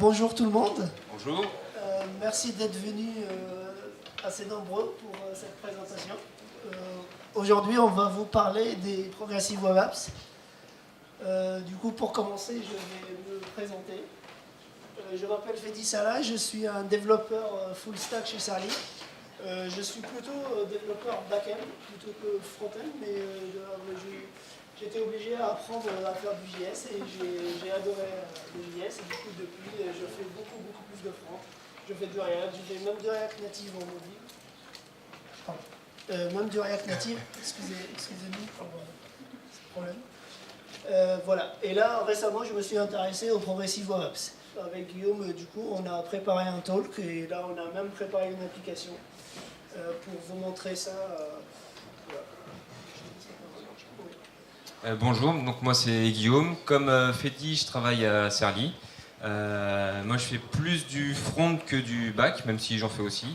Bonjour tout le monde. Bonjour. Merci d'être venus assez nombreux pour cette présentation. Aujourd'hui, on va vous parler des Progressive Web Apps. Du coup, pour commencer, je vais me présenter. Je m'appelle Fedi Salah, je suis un développeur full stack chez Sarli. Je suis plutôt développeur back-end plutôt que front-end, mais j'étais obligé à apprendre à faire du JS et j'ai adoré le JS. Et du coup, depuis, je fais beaucoup plus de front. Je fais du React, je fais même du React Native en mobile. Même du React Native, excusez-nous pour ce problème. Voilà. Et là, récemment, je me suis intéressé aux Progressive Web Apps. Avec Guillaume, du coup, on a préparé un talk et là, on a même préparé une application pour vous montrer ça. Bonjour, donc moi c'est Guillaume. Comme Fedi, je travaille à Sarli. Moi je fais plus du front que du back, même si j'en fais aussi.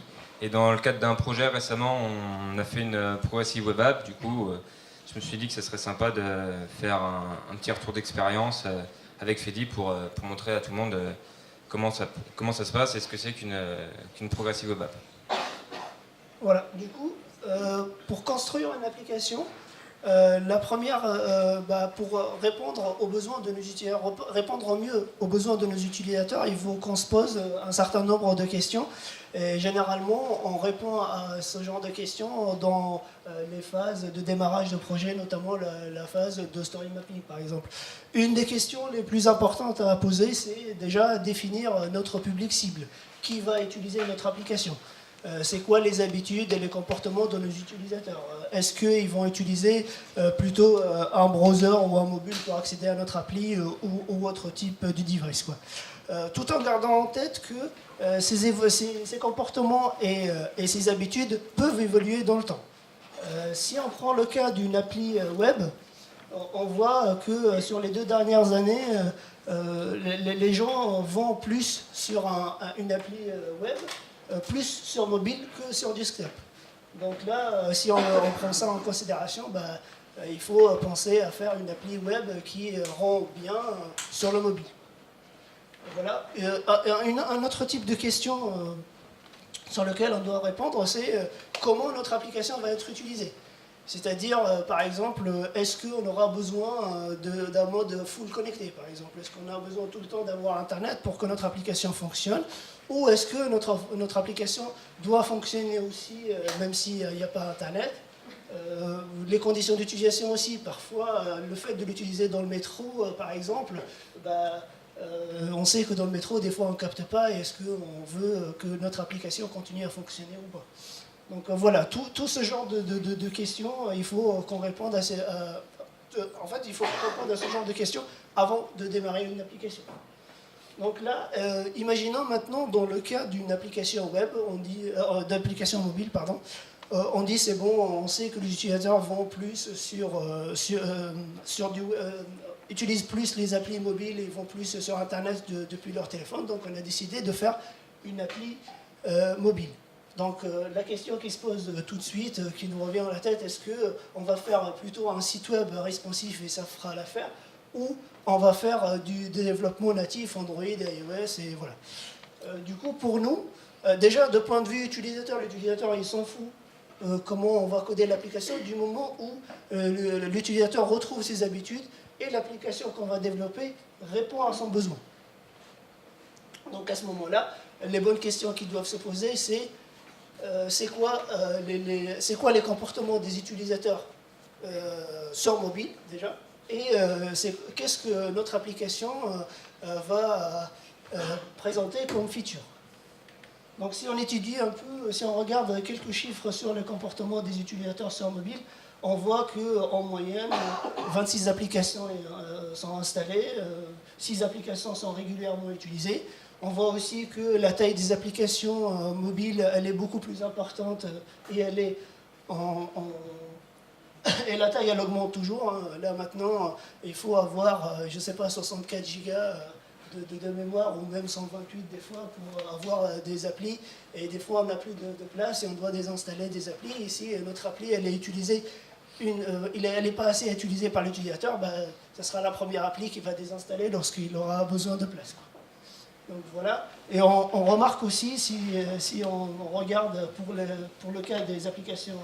Et dans le cadre d'un projet récemment, on a fait une Progressive Web App. Du coup, je me suis dit que ce serait sympa de faire un petit retour d'expérience avec Fedi pour montrer à tout le monde comment ça se passe et ce que c'est qu'une Progressive Web App. Voilà, du coup, pour construire une application, la première, pour répondre aux besoins de nos utilisateurs, répondre au mieux aux besoins de nos utilisateurs, il faut qu'on se pose un certain nombre de questions. Et généralement, on répond à ce genre de questions dans les phases de démarrage de projet, notamment la phase de story mapping, par exemple. Une des questions les plus importantes à poser, c'est déjà définir notre public cible. Qui va utiliser notre application ? C'est quoi les habitudes et les comportements de nos utilisateurs? Est-ce qu'ils vont utiliser plutôt un browser ou un mobile pour accéder à notre appli ou autre type de device, quoi. Tout en gardant en tête que ces comportements et ces habitudes peuvent évoluer dans le temps. Si on prend le cas d'une appli web, on voit que sur les 2 dernières années, les gens vont plus sur une appli web, plus sur mobile que sur desktop. Donc là, si on prend ça en considération, il faut penser à faire une appli web qui rend bien sur le mobile. Voilà. Un autre type de question sur lequel on doit répondre, c'est comment notre application va être utilisée. C'est-à-dire, par exemple, est-ce qu'on aura besoin d'un mode full connecté, par exemple? Est-ce qu'on a besoin tout le temps d'avoir Internet pour que notre application fonctionne? Ou est-ce que notre application doit fonctionner aussi, même s'il n'y a pas Internet? Les conditions d'utilisation aussi, parfois, le fait de l'utiliser dans le métro, par exemple, on sait que dans le métro, des fois, on ne capte pas, et est-ce qu'on veut que notre application continue à fonctionner ou pas? Donc voilà, tout ce genre de questions, il faut qu'on réponde à il faut répondre à ce genre de questions avant de démarrer une application. Donc là, imaginons maintenant dans le cas d'une application web, d'application mobile, pardon, on dit c'est bon, on sait que les utilisateurs vont plus utilisent plus les applis mobiles et vont plus sur Internet depuis leur téléphone, donc on a décidé de faire une appli mobile. Donc la question qui se pose tout de suite, qui nous revient à la tête, est-ce qu'on va faire plutôt un site web responsif et ça fera l'affaire, ou on va faire du développement natif Android, iOS, et voilà. Du coup, pour nous, déjà de point de vue utilisateur, l'utilisateur il s'en fout comment on va coder l'application du moment où l'utilisateur retrouve ses habitudes et l'application qu'on va développer répond à son besoin. Donc à ce moment-là, les bonnes questions qui doivent se poser, c'est quoi les comportements des utilisateurs sur mobile déjà, et qu'est-ce que notre application va présenter comme feature. Donc si on étudie un peu, si on regarde quelques chiffres sur le comportement des utilisateurs sur mobile, on voit qu'en moyenne, 26 applications sont installées, 6 applications sont régulièrement utilisées. On voit aussi que la taille des applications mobiles, elle est beaucoup plus importante et elle est et la taille, elle augmente toujours. Là maintenant, il faut avoir, je ne sais pas, 64 gigas de mémoire ou même 128 des fois pour avoir des applis. Et des fois, on n'a plus de place et on doit désinstaller des applis. Ici, notre appli, elle est utilisée. Elle n'est pas assez utilisée par l'utilisateur, ça sera la première appli qui va désinstaller lorsqu'il aura besoin de place. Donc voilà. Et on remarque aussi, si on regarde pour le cas des applications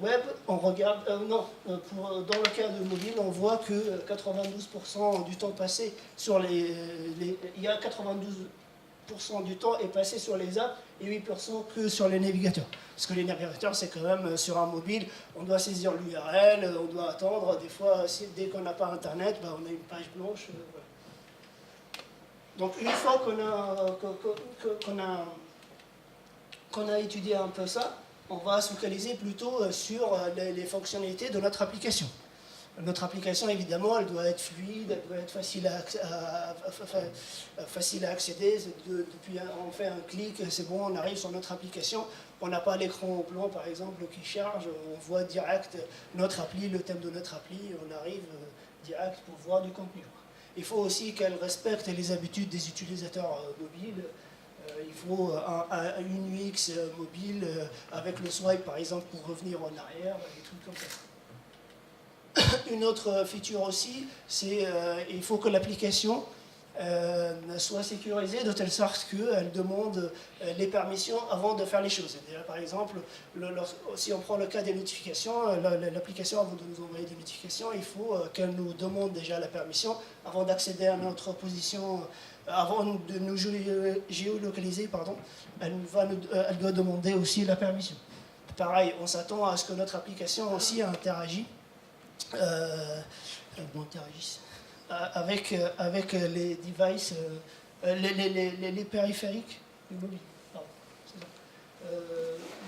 web, on regarde, dans le cas de mobile, on voit que 92% du temps passé sur il y a 92% du temps est passé sur les apps et 8% que sur les navigateurs. Parce que les navigateurs, c'est quand même sur un mobile, on doit saisir l'URL, on doit attendre. Des fois, dès qu'on n'a pas Internet, on a une page blanche. Voilà. Donc une fois qu'on a étudié un peu ça, on va se focaliser plutôt sur les fonctionnalités de notre application. Notre application, évidemment, elle doit être fluide, elle doit être facile à accéder. Depuis, on fait un clic, c'est bon, on arrive sur notre application. On n'a pas l'écran blanc, par exemple, qui charge. On voit direct notre appli, le thème de notre appli. On arrive direct pour voir du contenu. Il faut aussi qu'elle respecte les habitudes des utilisateurs mobiles. Il faut une UX mobile avec le swipe, par exemple, pour revenir en arrière, des trucs comme ça. Une autre feature aussi, c'est il faut que l'application soit sécurisée de telle sorte qu'elle demande les permissions avant de faire les choses. C'est-à-dire, par exemple, si on prend le cas des notifications, l'application, avant de nous envoyer des notifications, il faut qu'elle nous demande déjà la permission avant d'accéder à notre position, avant de nous géolocaliser, pardon, elle doit demander aussi la permission. Pareil, on s'attend à ce que notre application aussi interagisse avec les devices, les périphériques du mobile.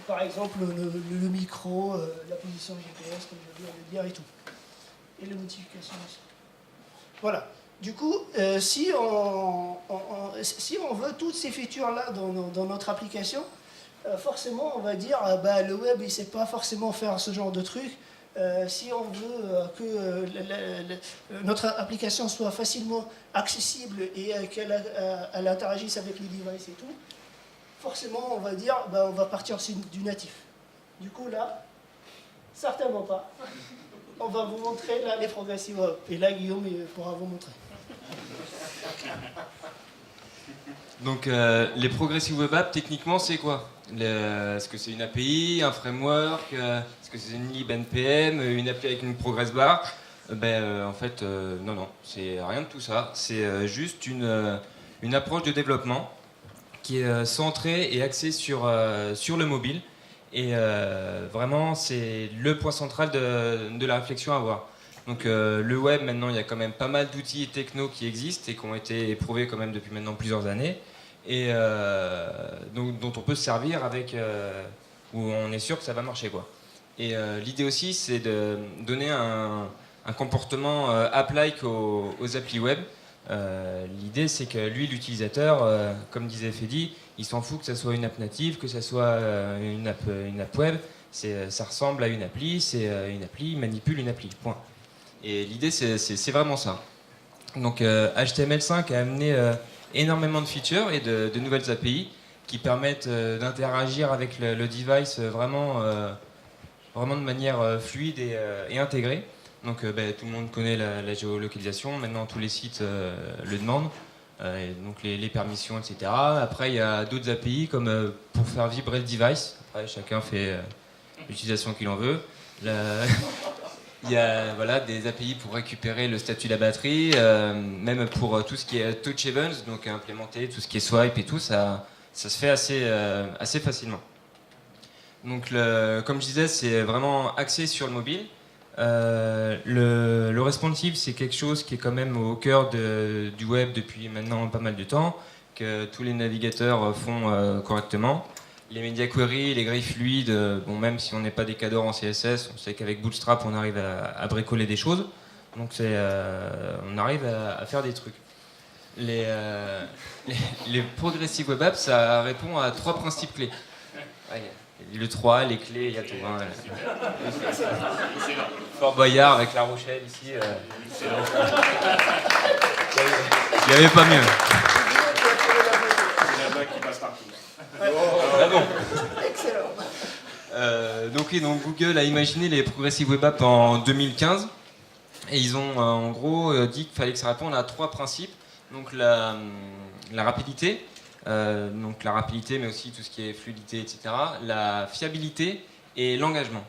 Par exemple, le micro, la position GPS, comme je viens de dire, et tout. Et les notifications aussi. Voilà. Du coup, si on veut toutes ces features-là dans notre application, forcément, on va dire le web, il ne sait pas forcément faire ce genre de truc. Si on veut que notre application soit facilement accessible et qu'elle interagisse avec les devices et tout, forcément, on va dire, on va partir du natif. Du coup, là, certainement pas. On va vous montrer là, les progressive web. Et là, Guillaume pourra vous montrer. Donc, les progressive web apps, techniquement, c'est quoi? Est-ce que c'est une API, un framework? Est-ce que c'est une lib NPM, une appli avec une progress bar? En fait, non, c'est rien de tout ça. C'est juste une approche de développement qui est centrée et axée sur le mobile. Et vraiment, c'est le point central de la réflexion à avoir. Donc le web, maintenant, il y a quand même pas mal d'outils et techno qui existent et qui ont été éprouvés quand même depuis maintenant plusieurs années. Et dont on peut se servir avec, où on est sûr que ça va marcher, quoi. Et l'idée aussi, c'est de donner un comportement app-like aux applis web. L'idée, c'est que lui, l'utilisateur, comme disait Fedi, il s'en fout que ça soit une app native, que ça soit une app web. Ça ressemble à une appli, c'est une appli, il manipule une appli, point. Et l'idée, c'est vraiment ça. Donc HTML5 a amené énormément de features et de nouvelles API qui permettent d'interagir avec le device vraiment de manière fluide et intégrée. Donc tout le monde connaît la géolocalisation, maintenant tous les sites le demandent, et donc les permissions, etc. Après il y a d'autres API comme pour faire vibrer le device, après chacun fait l'utilisation qu'il en veut. Il y a des API pour récupérer le statut de la batterie, même pour tout ce qui est touch events, donc implémenter tout ce qui est swipe et tout, ça se fait assez facilement. Donc comme je disais, c'est vraiment axé sur le mobile. Le responsive, c'est quelque chose qui est quand même au cœur du web depuis maintenant pas mal de temps, que tous les navigateurs font correctement. Les media queries, les grilles fluides, même si on n'est pas des cadors en CSS, on sait qu'avec Bootstrap on arrive à bricoler des choses. Donc on arrive à faire des trucs. Les progressive web apps, ça répond à 3 principes clés. Le 3, les clés, il y a tout. Hein. Fort Boyard avec La Rochelle ici. Il n'y avait pas mieux. Ah bon. Donc Google a imaginé les progressive web apps en 2015 et ils ont en gros dit qu'il fallait que ça réponde à 3 principes. Donc la rapidité, mais aussi tout ce qui est fluidité, etc. La fiabilité et l'engagement.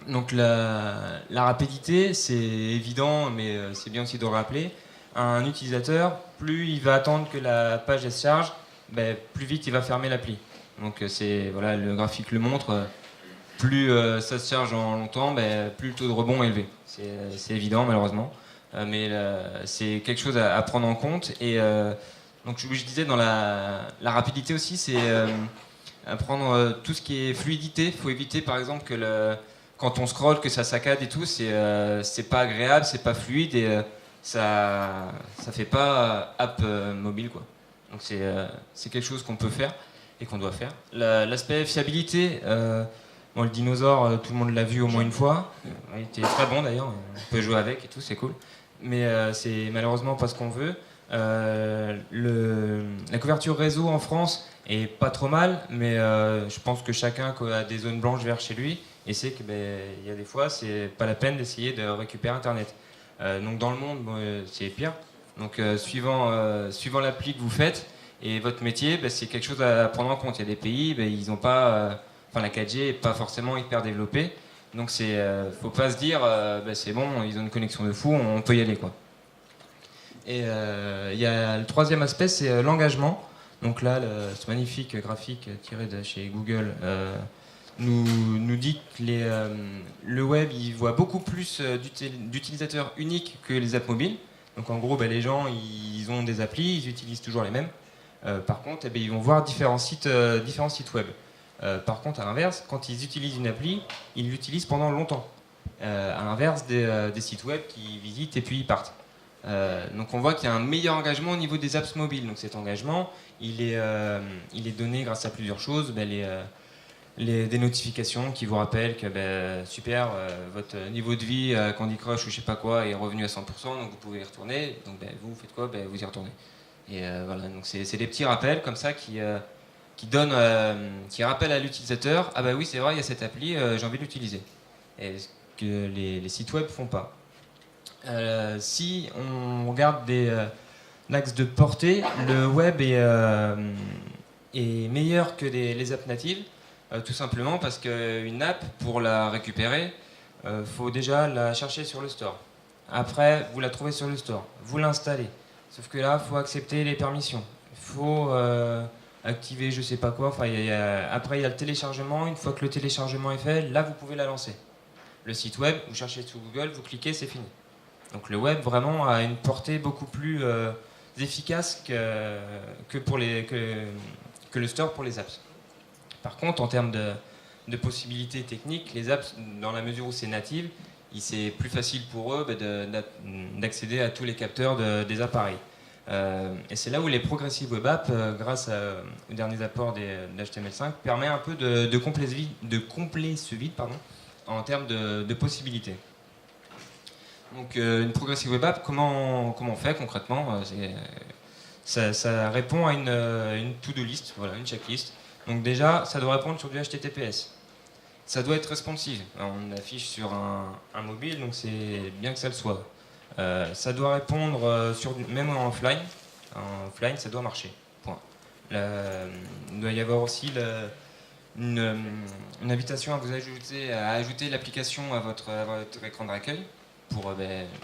Donc la rapidité, c'est évident, mais c'est bien aussi de le rappeler. Un utilisateur, plus il va attendre que la page elle se charge, ben, plus vite il va fermer l'appli. Donc voilà, le graphique le montre. Plus ça se charge en longtemps, ben, plus le taux de rebond est élevé. C'est évident malheureusement, mais c'est quelque chose à prendre en compte. Et donc je disais dans la rapidité aussi, c'est apprendre tout ce qui est fluidité. Il faut éviter par exemple que quand on scrolle, que ça saccade et tout, c'est pas agréable, c'est pas fluide et ça fait pas app mobile quoi. Donc c'est quelque chose qu'on peut faire et qu'on doit faire. L'aspect fiabilité, bon, le dinosaure, tout le monde l'a vu au moins une fois. Il était très bon d'ailleurs, on peut jouer avec et tout, c'est cool. Mais c'est malheureusement pas ce qu'on veut. La couverture réseau en France est pas trop mal, mais je pense que chacun a des zones blanches vertes chez lui et sait que y a des fois c'est pas la peine d'essayer de récupérer internet. Donc dans le monde bon, c'est pire. Donc suivant l'appli que vous faites et votre métier, c'est quelque chose à prendre en compte. Il y a des pays, ils n'ont pas, la 4G n'est pas forcément hyper développée. Donc faut pas se dire c'est bon, ils ont une connexion de fou, on peut y aller quoi. Et il y a le troisième aspect, c'est l'engagement. Donc là, ce magnifique graphique tiré de chez Google nous dit que le web il voit beaucoup plus d'utilisateurs uniques que les apps mobiles. Donc en gros, les gens ils ont des applis, ils utilisent toujours les mêmes. Par contre, ils vont voir différents sites web. Par contre, à l'inverse, quand ils utilisent une appli, ils l'utilisent pendant longtemps. À l'inverse des sites web qui visitent et puis ils partent. Donc on voit qu'il y a un meilleur engagement au niveau des apps mobiles. Donc cet engagement, il est donné grâce à plusieurs choses. Des notifications qui vous rappellent que super, votre niveau de vie Candy Crush ou je sais pas quoi est revenu à 100%, donc vous pouvez y retourner. Donc vous faites quoi? Vous y retournez. Et voilà, donc c'est des petits rappels comme ça qui rappellent à l'utilisateur, ah oui c'est vrai, il y a cette appli, j'ai envie de l'utiliser. Et ce que les sites web font pas. Si on regarde l'axe de portée, le web est meilleur que les apps natives. Tout simplement parce qu'une app, pour la récupérer, faut déjà la chercher sur le store. Après, vous la trouvez sur le store, vous l'installez. Sauf que là, il faut accepter les permissions. Il faut activer je sais pas quoi. Après, il y a le téléchargement. Une fois que le téléchargement est fait, là, vous pouvez la lancer. Le site web, vous cherchez sur Google, vous cliquez, c'est fini. Donc le web, vraiment, a une portée beaucoup plus efficace que le store pour les apps. Par contre, en termes de possibilités techniques, les apps, dans la mesure où c'est native, c'est plus facile pour eux d'accéder à tous les capteurs des appareils. Et c'est là où les Progressive Web Apps, grâce aux derniers apports d'HTML5, permet un peu de combler ce vide en termes de possibilités. Donc une Progressive Web App, comment on fait concrètement? Ça répond à une to-do list, voilà, une checklist. Donc déjà, ça doit répondre sur du HTTPS. Ça doit être responsive. On affiche sur un mobile, donc c'est bien que ça le soit. Ça doit répondre même en offline. En offline, ça doit marcher. Point. Il doit y avoir aussi une invitation à vous ajouter l'application à votre écran d'accueil pour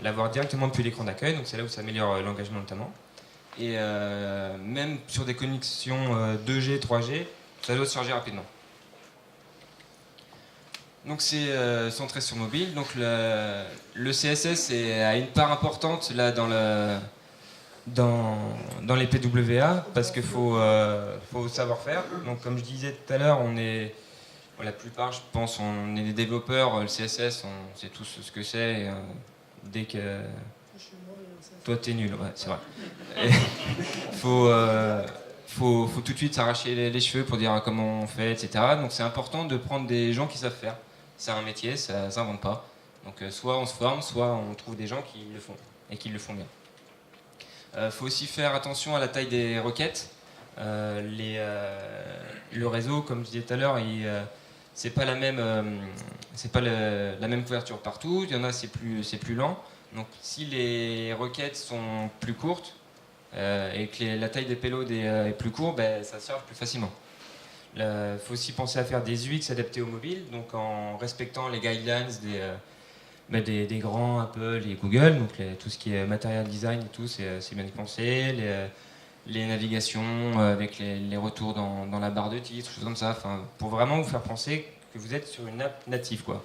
l'avoir directement depuis l'écran d'accueil. Donc c'est là où ça améliore l'engagement notamment. Et même sur des connexions 2G, 3G, ça doit se charger rapidement. Donc c'est centré sur mobile. Donc le CSS a une part importante là dans les PWA parce qu'il faut savoir faire. Donc comme je disais tout à l'heure, la plupart, je pense, on est des développeurs. Le CSS, on sait tous ce que c'est. Dès que toi t'es nul, ouais, c'est vrai. Il faut tout de suite s'arracher les cheveux pour dire comment on fait, etc. Donc c'est important de prendre des gens qui savent faire. C'est un métier, ça ne s'invente pas. Donc soit on se forme, soit on trouve des gens qui le font, et qui le font bien. Il faut aussi faire attention à la taille des requêtes. Le réseau, comme je disais tout à l'heure, c'est pas la même couverture partout. Il y en a, c'est plus lent. Donc si les requêtes sont plus courtes, et que la taille des payloads est plus courte, ben, ça surfe plus facilement. Il faut aussi penser à faire des UX adaptés aux mobiles, donc en respectant les guidelines des grands Apple et Google, donc tout ce qui est material design et tout, c'est bien pensé. Les navigations avec les retours dans la barre de titre, choses comme ça, pour vraiment vous faire penser que vous êtes sur une app native, quoi.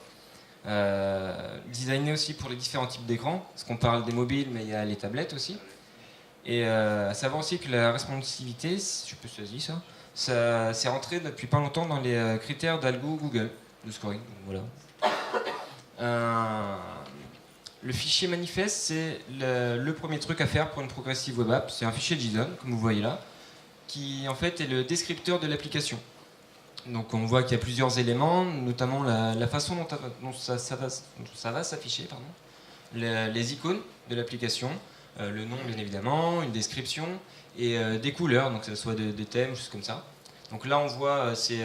Designer aussi pour les différents types d'écrans, parce qu'on parle des mobiles, mais il y a les tablettes aussi. Et à savoir aussi que la responsivité, je peux choisir ça c'est rentré depuis pas longtemps dans les critères d'algo Google, de scoring. Donc, voilà. Le fichier manifeste, c'est le premier truc à faire pour une progressive web app. C'est un fichier JSON, comme vous voyez là, qui en fait est le descripteur de l'application. Donc on voit qu'il y a plusieurs éléments, notamment la façon dont ça va s'afficher, les icônes de l'application, le nom bien évidemment, une description et des couleurs, donc que ce soit des thèmes, choses comme ça. Donc là on voit c'est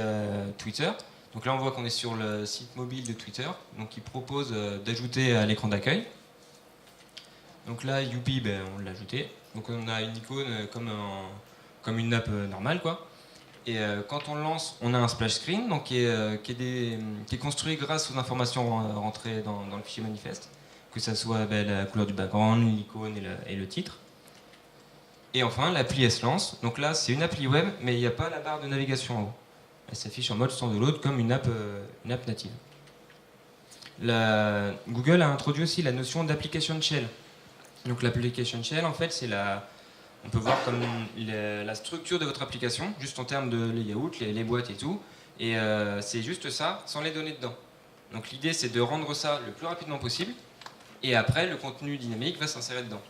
Twitter. Donc là on voit qu'on est sur le site mobile de Twitter, donc qui propose d'ajouter à l'écran d'accueil. Donc là Youpi, ben, on l'a ajouté. Donc on a une icône comme une app normale, quoi. Et quand on le lance, on a un splash screen donc qui est construit grâce aux informations rentrées dans le fichier manifeste, que ce soit la couleur du background, l'icône et le titre. Et enfin, l'appli elle se lance. Donc là, c'est une appli web, mais il n'y a pas la barre de navigation en haut. Elle s'affiche en mode standalone comme une app native. Google a introduit aussi la notion d'application shell. Donc l'application shell, en fait, on peut voir comme la structure de votre application, juste en termes de layout, les boîtes et tout. Et c'est juste ça, sans les données dedans. Donc l'idée, c'est de rendre ça le plus rapidement possible. Et après, le contenu dynamique va s'insérer dedans.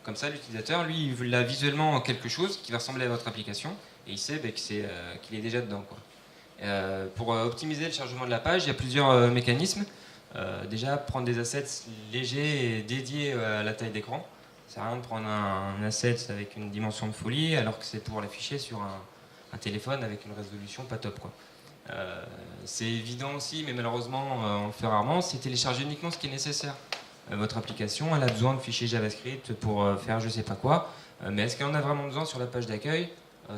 Comme ça, l'utilisateur, lui, il a visuellement quelque chose qui va ressembler à votre application. Et il sait qu'il est déjà dedans, quoi. Pour optimiser le chargement de la page, il y a plusieurs mécanismes. Déjà, prendre des assets légers et dédiés à la taille d'écran. Ça sert à rien de prendre un asset avec une dimension de folie alors que c'est pour l'afficher sur un téléphone avec une résolution pas top, quoi. C'est évident aussi, mais malheureusement on le fait rarement, c'est télécharger uniquement ce qui est nécessaire. Votre application, elle a besoin de fichiers JavaScript pour faire je sais pas quoi, mais est-ce qu'elle en a vraiment besoin sur la page d'accueil?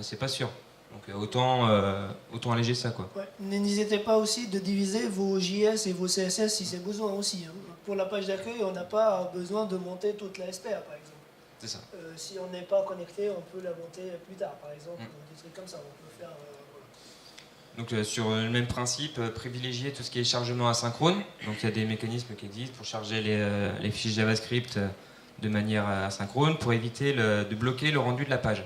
C'est pas sûr. Donc autant alléger ça, quoi. Ouais. N'hésitez pas aussi de diviser vos JS et vos CSS si c'est besoin aussi, hein. Pour la page d'accueil, on n'a pas besoin de monter toute la SPA, par exemple. C'est ça. Si on n'est pas connecté, on peut la monter plus tard, par exemple, ou des trucs comme ça. On peut faire, voilà. Donc sur le même principe, privilégier tout ce qui est chargement asynchrone. Donc il y a des mécanismes qui existent pour charger les fichiers JavaScript de manière asynchrone pour éviter de bloquer le rendu de la page.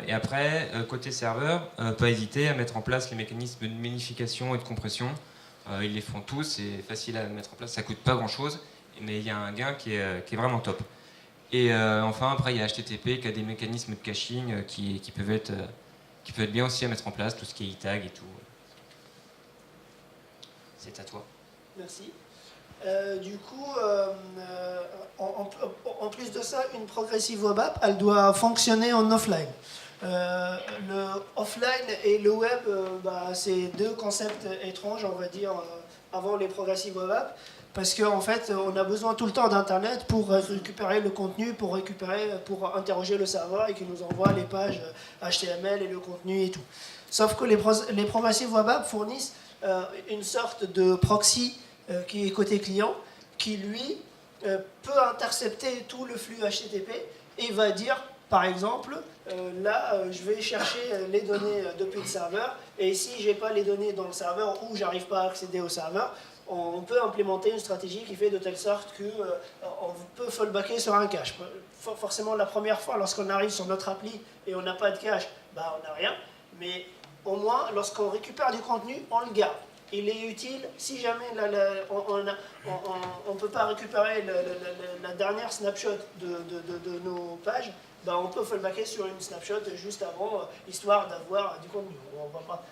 Et après, côté serveur, pas hésiter à mettre en place les mécanismes de minification et de compression. Ils les font tous, c'est facile à mettre en place, ça coûte pas grand chose, mais il y a un gain qui est vraiment top. Et enfin, après, il y a HTTP qui a des mécanismes de caching qui peuvent être bien aussi à mettre en place, tout ce qui est e-tag et tout. C'est à toi. Merci. Du coup, en plus de ça, une progressive web app, elle doit fonctionner en offline. Le offline et le web, c'est deux concepts étranges, on va dire, avant les progressive web apps, parce qu'en fait, on a besoin tout le temps d'Internet pour récupérer le contenu, pour interroger le serveur et qui nous envoie les pages HTML et le contenu et tout. Sauf que les progressive web apps fournissent une sorte de proxy qui est côté client, qui lui peut intercepter tout le flux HTTP et va dire, par exemple, je vais chercher les données depuis le serveur, et si j'ai pas les données dans le serveur ou j'arrive pas à accéder au serveur, on peut implémenter une stratégie qui fait de telle sorte qu'on peut fallbacker sur un cache. Forcément, la première fois, lorsqu'on arrive sur notre appli et on n'a pas de cache, on n'a rien, mais au moins, lorsqu'on récupère du contenu, on le garde. Il est utile si jamais on ne peut pas récupérer la dernière snapshot de nos pages, on peut fallbacker sur une snapshot juste avant, histoire d'avoir du contenu. On va pas,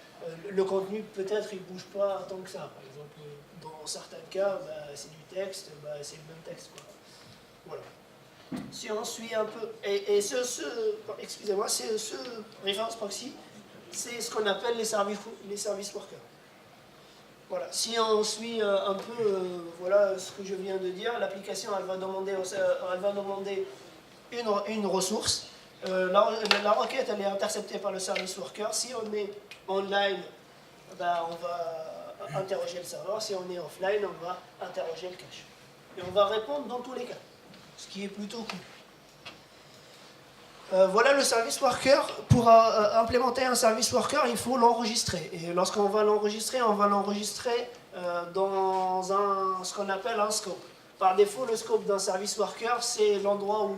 le contenu, peut-être, il ne bouge pas tant que ça. Par exemple, dans certains cas, c'est du texte, c'est le même texte, quoi. Voilà. Si on suit un peu... excusez-moi, ce reference proxy, c'est ce qu'on appelle les service workers. Voilà. Si on suit un peu voilà, ce que je viens de dire, l'application elle va demander une ressource La requête, elle est interceptée par le service worker. Si on est online, ben, on va interroger le serveur. Si on est offline, on va interroger le cache. Et on va répondre dans tous les cas, ce qui est plutôt cool. Voilà le service worker. Pour implémenter un service worker, il faut l'enregistrer. Et lorsqu'on va l'enregistrer, dans ce qu'on appelle un scope. Par défaut, le scope d'un service worker, c'est l'endroit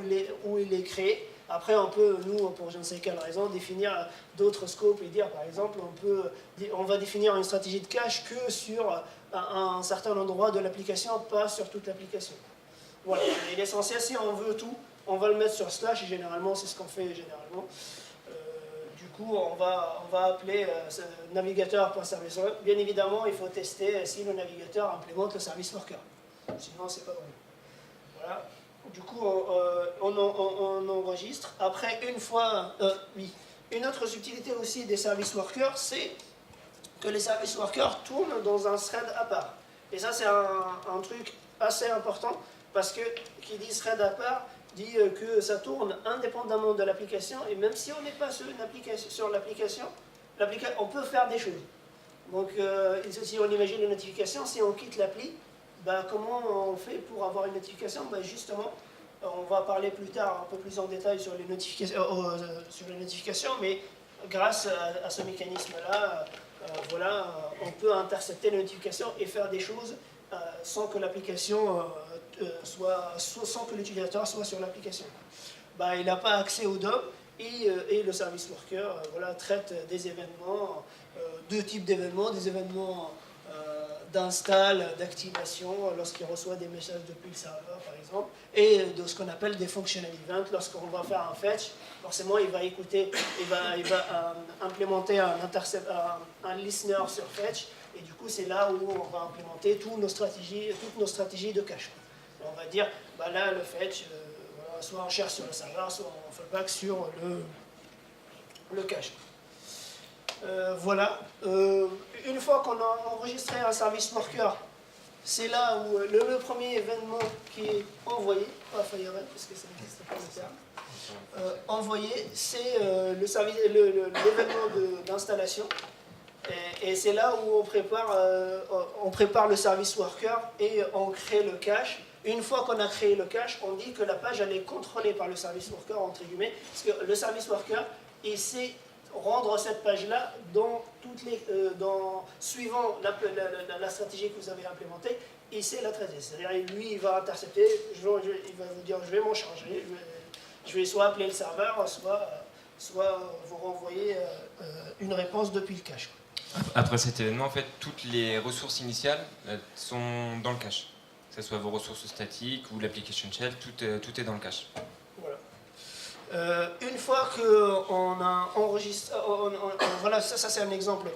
où il est créé. Après, on peut, nous, pour je ne sais quelle raison, définir d'autres scopes et dire, par exemple, on va définir une stratégie de cache que sur un certain endroit de l'application, pas sur toute l'application. Voilà. Et l'essentiel, si on veut tout, on va le mettre sur slash, et généralement, c'est ce qu'on fait généralement. Du coup, on va appeler navigateur.service. Bien évidemment, il faut tester si le navigateur implémente le service worker. Sinon, c'est pas bon. Voilà. Du coup, on enregistre. Après, oui. Une autre subtilité aussi des service workers, c'est que les service workers tournent dans un thread à part. Et ça, c'est un truc assez important, parce que qui dit thread à part, dit que ça tourne indépendamment de l'application, et même si on n'est pas sur l'application, on peut faire des choses. Donc, si on imagine une notification, si on quitte l'appli, ben, comment on fait pour avoir une notification? Ben, justement, on va parler plus tard un peu plus en détail sur les notifications, mais grâce à ce mécanisme-là, voilà, on peut intercepter les notifications et faire des choses sans que l'application sans que l'utilisateur soit sur l'application. Ben, il n'a pas accès au DOM et le service worker voilà, traite des événements, deux types d'événements, des événements d'install, d'activation, lorsqu'il reçoit des messages depuis le serveur par exemple, et de ce qu'on appelle des functional events. Lorsqu'on va faire un fetch, forcément il va implémenter un listener sur fetch, et du coup c'est là où on va implémenter toutes nos stratégies de cache. On va dire, bah là le fetch, voilà, soit on cherche sur le serveur, soit on fallback sur le cache. Voilà. Une fois qu'on a enregistré un service worker, c'est là où le premier événement qui est envoyé, pas FireEye, parce que ça n'existe pas le terme, envoyé, c'est l'événement d'installation. Et c'est là où on prépare le service worker et on crée le cache. Une fois qu'on a créé le cache, on dit que la page elle est contrôlée par le service worker, entre guillemets, parce que le service worker, il sait rendre cette page-là suivant la stratégie que vous avez implémentée, il sait la traiter. C'est-à-dire, lui, il va intercepter, il va vous dire, je vais m'en charger, je vais soit appeler le serveur, soit vous renvoyer une réponse depuis le cache. Après cet événement, en fait, toutes les ressources initiales sont dans le cache. Que ce soit vos ressources statiques ou l'application shell, tout est dans le cache. Voilà. Une fois qu'on a enregistré, voilà, ça c'est un exemple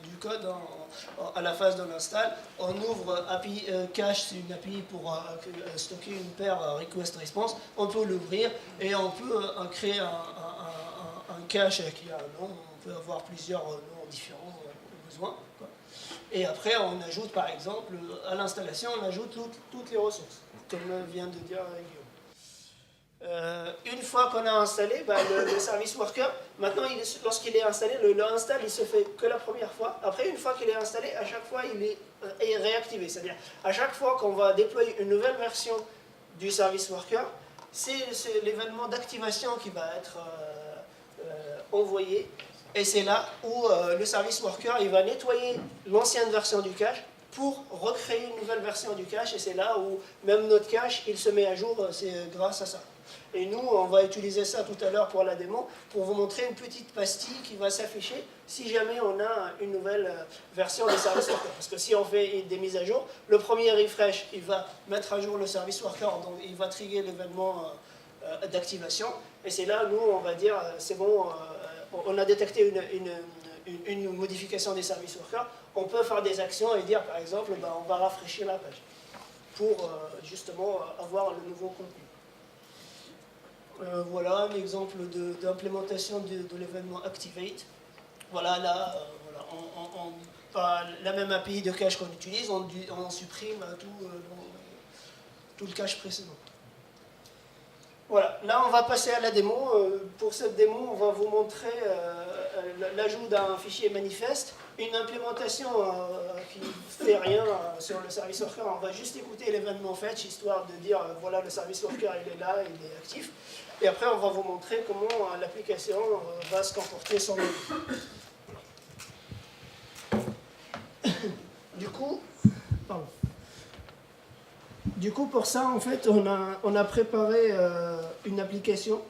du code, à la phase de l'install, on ouvre API cache, c'est une API pour stocker une paire request-response, on peut l'ouvrir et on peut créer un cache qui a un nom, on peut avoir plusieurs noms différents au besoin. Quoi. Et après on ajoute par exemple, à l'installation, on ajoute toutes les ressources, comme vient de dire Guillaume. Une fois qu'on a installé le service worker, maintenant lorsqu'il est installé, le install il se fait que la première fois. Après, une fois qu'il est installé, à chaque fois il est réactivé. C'est-à-dire, à chaque fois qu'on va déployer une nouvelle version du service worker, c'est l'événement d'activation qui va être envoyé. Et c'est là où le service worker il va nettoyer l'ancienne version du cache pour recréer une nouvelle version du cache. Et c'est là où même notre cache il se met à jour, c'est grâce à ça. Et nous, on va utiliser ça tout à l'heure pour la démo, pour vous montrer une petite pastille qui va s'afficher si jamais on a une nouvelle version du service worker. Parce que si on fait des mises à jour, le premier refresh, il va mettre à jour le service worker, donc il va trigger l'événement d'activation. Et c'est là, nous, on va dire, c'est bon, on a détecté une modification des services workers. On peut faire des actions et dire, par exemple, on va rafraîchir la page pour justement avoir le nouveau contenu. Voilà un exemple d'implémentation de l'événement Activate. Voilà, là, la même API de cache qu'on utilise, on supprime tout le cache précédent. Voilà, là on va passer à la démo. Pour cette démo, on va vous montrer l'ajout d'un fichier manifeste, une implémentation qui ne fait rien sur le service worker. On va juste écouter l'événement fetch, histoire de dire voilà, le service worker il est là, il est actif. Et après on va vous montrer comment l'application va se comporter sans nous. Du coup, pour ça, en fait, on a préparé une application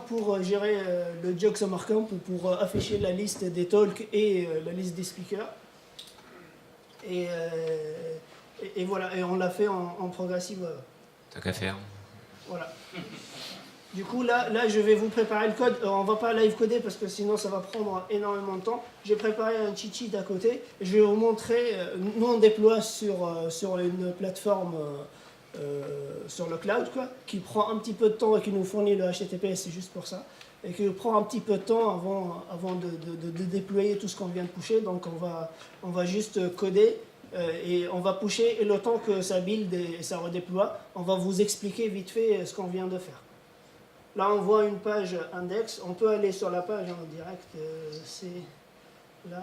pour gérer le Jog Summer Camp, pour afficher la liste des talks et la liste des speakers. Et voilà, et on l'a fait en progressive. T'as qu'à faire. Voilà. Du coup, là, je vais vous préparer le code. On ne va pas live coder parce que sinon, ça va prendre énormément de temps. J'ai préparé un cheat sheet à côté. Je vais vous montrer. Nous, on déploie sur une plateforme sur le cloud, quoi, qui prend un petit peu de temps et qui nous fournit le HTTPS, c'est juste pour ça. Et qui prend un petit peu de temps avant de déployer tout ce qu'on vient de pusher. Donc, on va juste coder. Et on va pusher, et le temps que ça build et ça redéploie, on va vous expliquer vite fait ce qu'on vient de faire. Là, on voit une page index. On peut aller sur la page en direct. C'est là,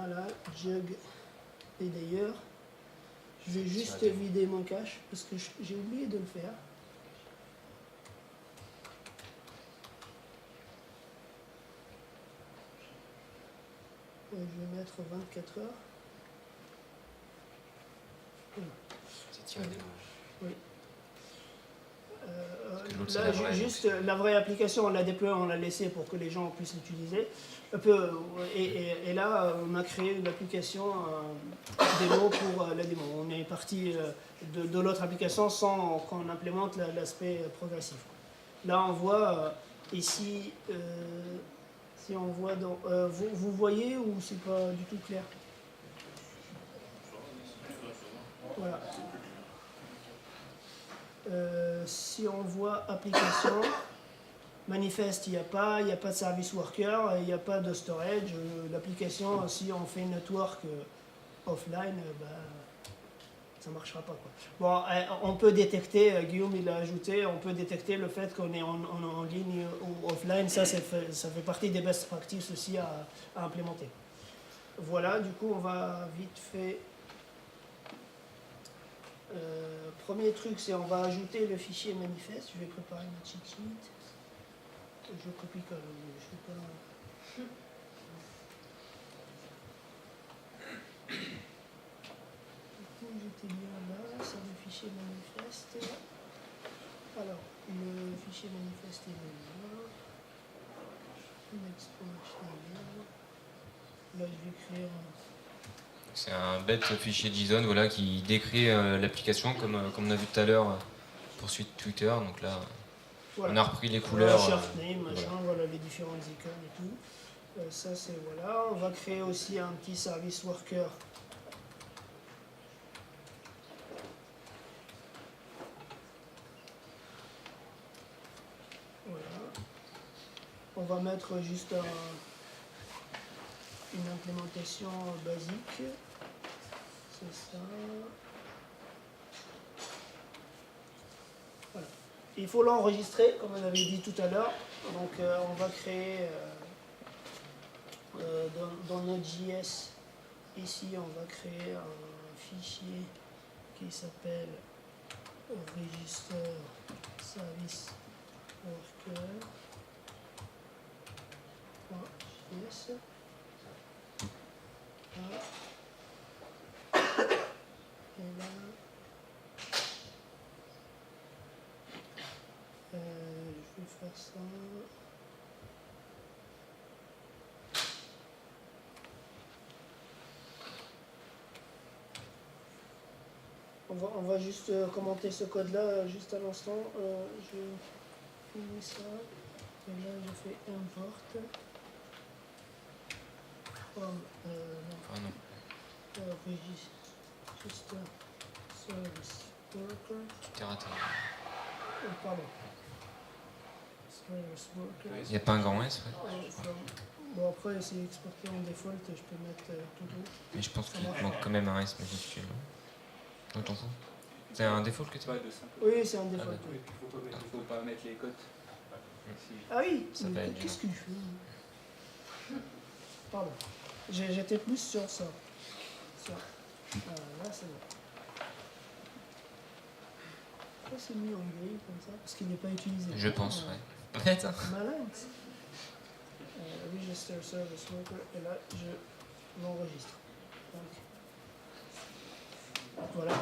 Jog. Et d'ailleurs, je vais juste vider mon cache parce que j'ai oublié de le faire. Je vais mettre 24 heures. Oui. Là, juste la vraie application, on l'a déployée, on l'a laissée pour que les gens puissent l'utiliser. Et là, on a créé une application démo pour la démo. On est parti de l'autre application sans qu'on implémente l'aspect progressif. Là, on voit ici, si on voit dans, vous voyez ou c'est pas du tout clair? Voilà. Si on voit application, manifeste, il n'y a pas de service worker, il n'y a pas de storage. L'application, si on fait network offline, ça ne marchera pas, quoi. Bon, on peut détecter, Guillaume il a ajouté, on peut détecter le fait qu'on est en ligne ou offline. Ça fait partie des best practices aussi à implémenter. Voilà, du coup on va vite fait. Premier truc, c'est on va ajouter le fichier manifeste. Je vais préparer ma cheat sheet. Je copie quand même. Je sais pas. Du coup, j'étais bien là. C'est le fichier manifeste. Alors, le fichier manifeste est là. Là, je vais créer un. C'est un bête fichier JSON, voilà, qui décrit l'application comme on a vu tout à l'heure pour suite Twitter. Donc là, voilà. On a repris les couleurs. Chart name, machin, voilà les différentes icônes et tout. Ça c'est voilà. On va créer aussi un petit service worker. Voilà. On va mettre juste une implémentation basique. C'est ça. Voilà. Il faut l'enregistrer, comme on avait dit tout à l'heure. Donc on va créer dans Node.js, ici on va créer un fichier qui s'appelle register service worker. .js. Et là, je vais faire ça. On va juste commenter ce code-là juste à l'instant. Je finis ça. Et là, je fais import. Register service worker. T'es raté. Pardon. Service worker. Il n'y a pas un grand S, ouais. Bon, après, c'est exporté en default, je peux mettre tout haut. Mais je pense qu'il manque quand même un S majuscule. On t'en fout? C'est un default que tu Pas as. de simple. Oui, c'est un default. d'accord. Oui, il faut pas mettre les cotes. Si- Ah oui, Ça mais va être qu'est-ce que je fais? Pardon. J'étais plus sur ça. Ça. Ah, là, c'est bon. Pourquoi c'est mis en gris comme ça? Parce qu'il n'est pas utilisé. Je pense, Ah, ouais. Peut-être. Hein. Malin. Register Service Worker. Et là, je l'enregistre. Donc, voilà.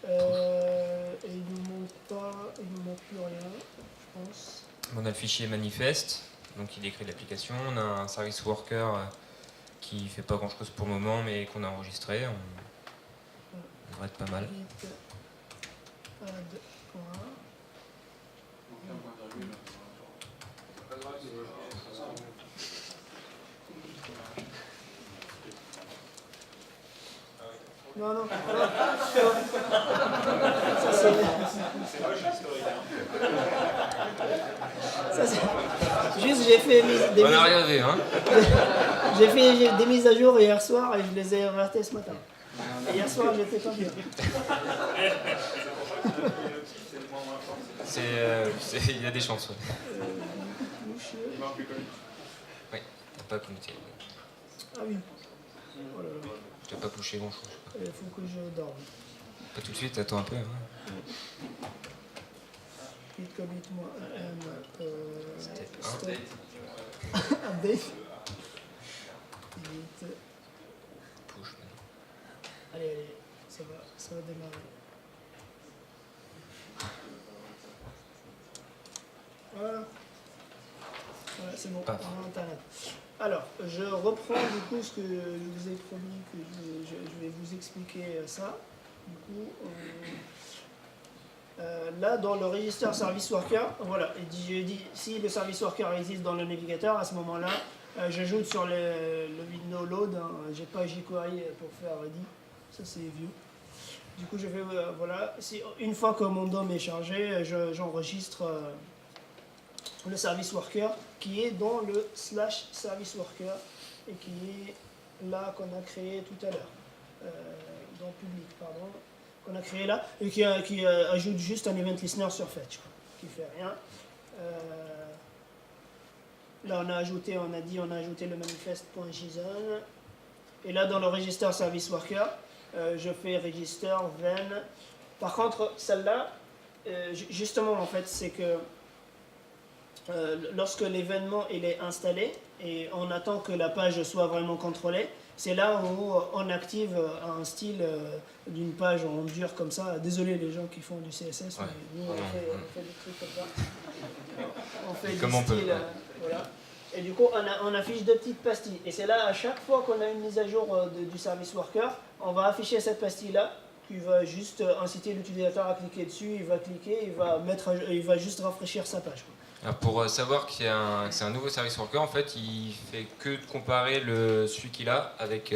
Et il ne nous manque plus rien, je pense. On a le fichier manifeste, donc il décrit l'application. On a un service worker qui fait pas grand chose pour le moment, mais qu'on a enregistré. On devrait être pas mal. Git add point. Non, non, non. Ça c'est. Ça c'est. Juste j'ai fait des On n'a rien vu, hein. j'ai fait des mises à jour hier soir et je les ai ratées ce matin. Et hier soir j'étais pas bien. Il y a des chances. Ouais. Oui, t'as pas commuté. Ah oui. Oh là là. Tu n'as pas couché grand chose. Il faut que je dorme. Pas tout de suite, attends un peu. Hein. Git commit moi Step stop. 1. Update. Git. Push. Allez, allez, ça va démarrer. Voilà. Voilà, c'est bon, Paf. on a Internet. Alors, je reprends du coup ce que je vous ai promis que je vais vous expliquer ça. Du coup, là dans le register service worker, voilà, j'ai dit si le service worker existe dans le navigateur, à ce moment-là, j'ajoute sur le window load, hein, j'ai pas jQuery pour faire ready, ça c'est vieux. Du coup, je vais, voilà, une fois que mon DOM est chargé, j'enregistre le service worker qui est dans le slash service worker et qui est là qu'on a créé tout à l'heure, dans public, pardon, qu'on a créé là, et qui ajoute juste un event listener sur fetch, quoi, qui fait rien. Là on a ajouté le manifest.json, et là dans le register service worker, je fais register then. Par contre, celle-là, justement en fait, c'est que lorsque l'événement il est installé et on attend que la page soit vraiment contrôlée, c'est là où on active un style d'une page en dur comme ça. Désolé les gens qui font du CSS, Ouais. mais nous on fait des trucs comme ça. On fait Comme du on peut, style, ouais. voilà. Et du coup on affiche deux petites pastilles. Et c'est là à chaque fois qu'on a une mise à jour du service worker, on va afficher cette pastille là qui va juste inciter l'utilisateur à cliquer dessus, il va cliquer, il va juste rafraîchir sa page, quoi. Alors pour savoir que c'est un nouveau service worker, en fait, il fait que de comparer celui qu'il a avec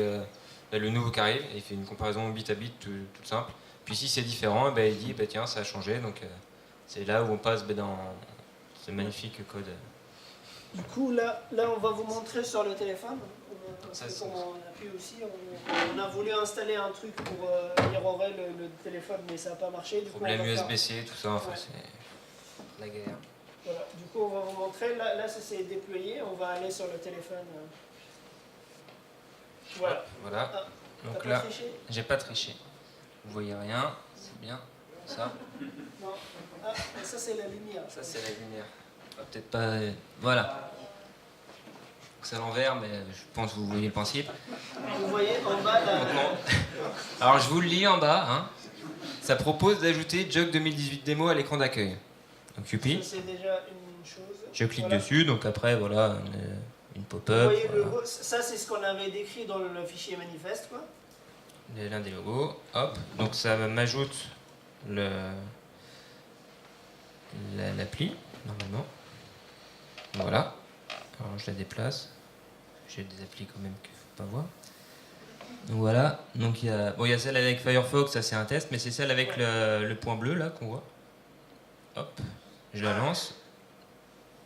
le nouveau qui arrive. Et il fait une comparaison bit à bit toute simple. Puis si c'est différent, il dit tiens, ça a changé. Donc c'est là où on passe dans ce magnifique code. Du coup, là, on va vous montrer sur le téléphone. Parce Ça, que c'est- comme on appuie aussi, on a voulu installer un truc pour mirrorer le téléphone, mais ça n'a pas marché. Du coup, Problème on va faire- USB-C, tout ça, enfin, Ouais. c'est la guerre. Voilà. Du coup, on va vous montrer. Là ça s'est déployé. On va aller sur le téléphone. Voilà. Voilà. Ah, Donc T'as pas là, triché? j'ai pas triché. Vous voyez rien, c'est bien. Ça, Non. Ah, ça c'est la lumière. ça c'est la lumière. Peut-être pas. Voilà. C'est à l'envers, mais je pense que vous voyez le principe. Vous voyez en bas là. Donc, alors je vous le lis en bas. Hein. Ça propose d'ajouter Jug 2018 démo à l'écran d'accueil. Donc Youpi. Ça c'est déjà une chose. Je clique Voilà. dessus, donc après voilà une Vous pop-up. voyez le Voilà. logo. Ça c'est ce qu'on avait décrit dans le fichier manifeste, quoi. L'un des logos. Hop. Donc ça m'ajoute l'appli, normalement. Voilà. Alors je la déplace. J'ai des applis quand même qu'il ne faut pas voir. Donc voilà. Donc il y a celle avec Firefox, ça c'est un test, mais c'est celle avec le point bleu là qu'on voit. Hop. Je la lance.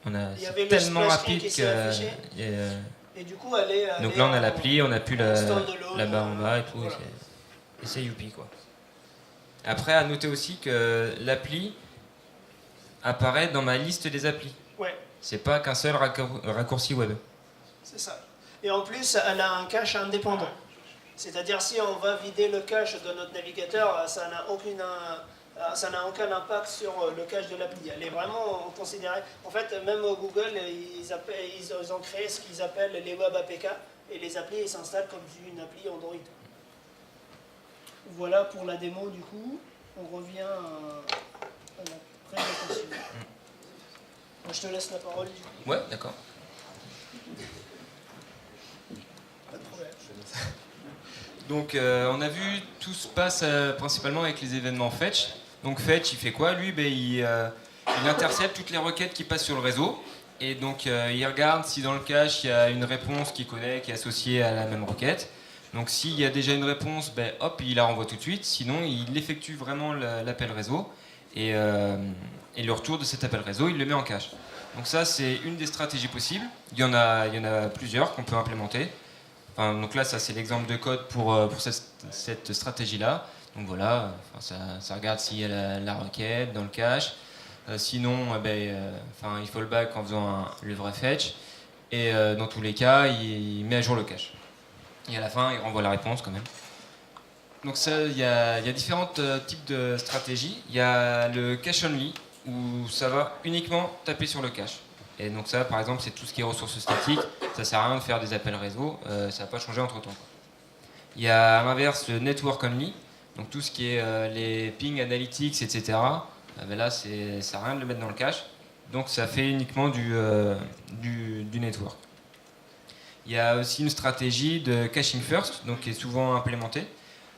Il y C'est avait le tellement splash rapide screen qui s'est que. affiché. Et Et du coup, elle est. donc là on a l'appli, on a plus standalone, la barre en bas et tout. voilà. Et c'est youpi quoi. Après, à noter aussi que l'appli apparaît dans ma liste des applis. Ouais, C'est pas qu'un seul raccourci web. c'est ça. Et en plus, elle a un cache indépendant. C'est-à-dire si on va vider le cache de notre navigateur, ça n'a aucun impact sur le cache de l'appli. Elle est vraiment considérée. En fait, même Google, ils ont créé ce qu'ils appellent les web APK, et les applis ils s'installent comme une appli Android. Voilà pour la démo du coup. On revient à la présentation. Bon, je te laisse la parole du coup. Ouais, d'accord. Pas de problème. Donc on a vu, tout se passe principalement avec les événements Fetch. Donc Fetch, il fait quoi? Lui, il intercepte toutes les requêtes qui passent sur le réseau. Et donc il regarde si dans le cache, il y a une réponse qu'il connaît, qui est associée à la même requête. Donc s'il y a déjà une réponse, hop, il la renvoie tout de suite. Sinon, il effectue vraiment l'appel réseau. Et le retour de cet appel réseau, il le met en cache. Donc ça, c'est une des stratégies possibles. Il y en a plusieurs qu'on peut implémenter. Enfin, donc là, ça c'est l'exemple de code pour cette stratégie-là. Donc voilà, ça regarde s'il y a la requête dans le cache. Sinon, il fallback en faisant le vrai fetch. Et dans tous les cas, il met à jour le cache. Et à la fin, il renvoie la réponse quand même. Donc ça, il y a différents types de stratégies. Il y a le cache only, où ça va uniquement taper sur le cache. Et donc ça, par exemple, c'est tout ce qui est ressources statiques. Ça sert à rien de faire des appels réseau, ça n'a pas changé entre temps. Il y a à l'inverse le network only, donc tout ce qui est les ping analytics, etc. Là, ça sert à rien de le mettre dans le cache, donc ça fait uniquement du network. Il y a aussi une stratégie de caching first, donc qui est souvent implémentée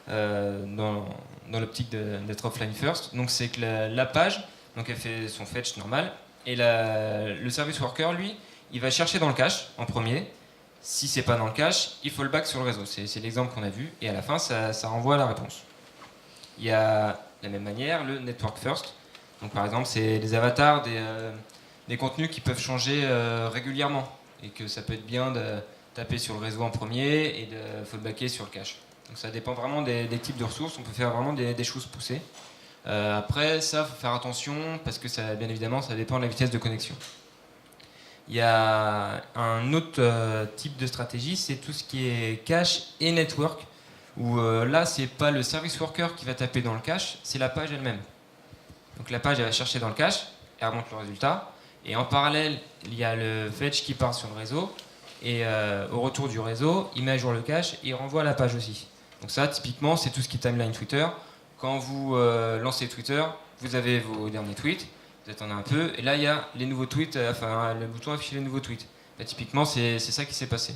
dans l'optique d'être offline first. Donc c'est que la page, donc elle fait son fetch normal, et le service worker, lui, il va chercher dans le cache en premier. Si c'est pas dans le cache, il faut le back sur le réseau. C'est l'exemple qu'on a vu. Et à la fin, ça renvoie la réponse. Il y a de la même manière le network first. Donc par exemple, c'est les avatars des contenus qui peuvent changer régulièrement. Et que ça peut être bien de taper sur le réseau en premier et de fallbacker sur le cache. Donc ça dépend vraiment des types de ressources. On peut faire vraiment des choses poussées. Après, ça, faut faire attention parce que ça, bien évidemment, ça dépend de la vitesse de connexion. Il y a un autre type de stratégie, c'est tout ce qui est cache et network, où là, c'est pas le service worker qui va taper dans le cache, c'est la page elle-même. Donc la page, elle va chercher dans le cache, elle remonte le résultat, et en parallèle, il y a le fetch qui part sur le réseau, et au retour du réseau, il met à jour le cache et il renvoie la page aussi. Donc ça, typiquement, c'est tout ce qui est timeline Twitter. Quand vous lancez Twitter, vous avez vos derniers tweets, vous attendez un peu, et là il y a les nouveaux tweets, le bouton afficher les nouveaux tweets. Typiquement, c'est ça qui s'est passé.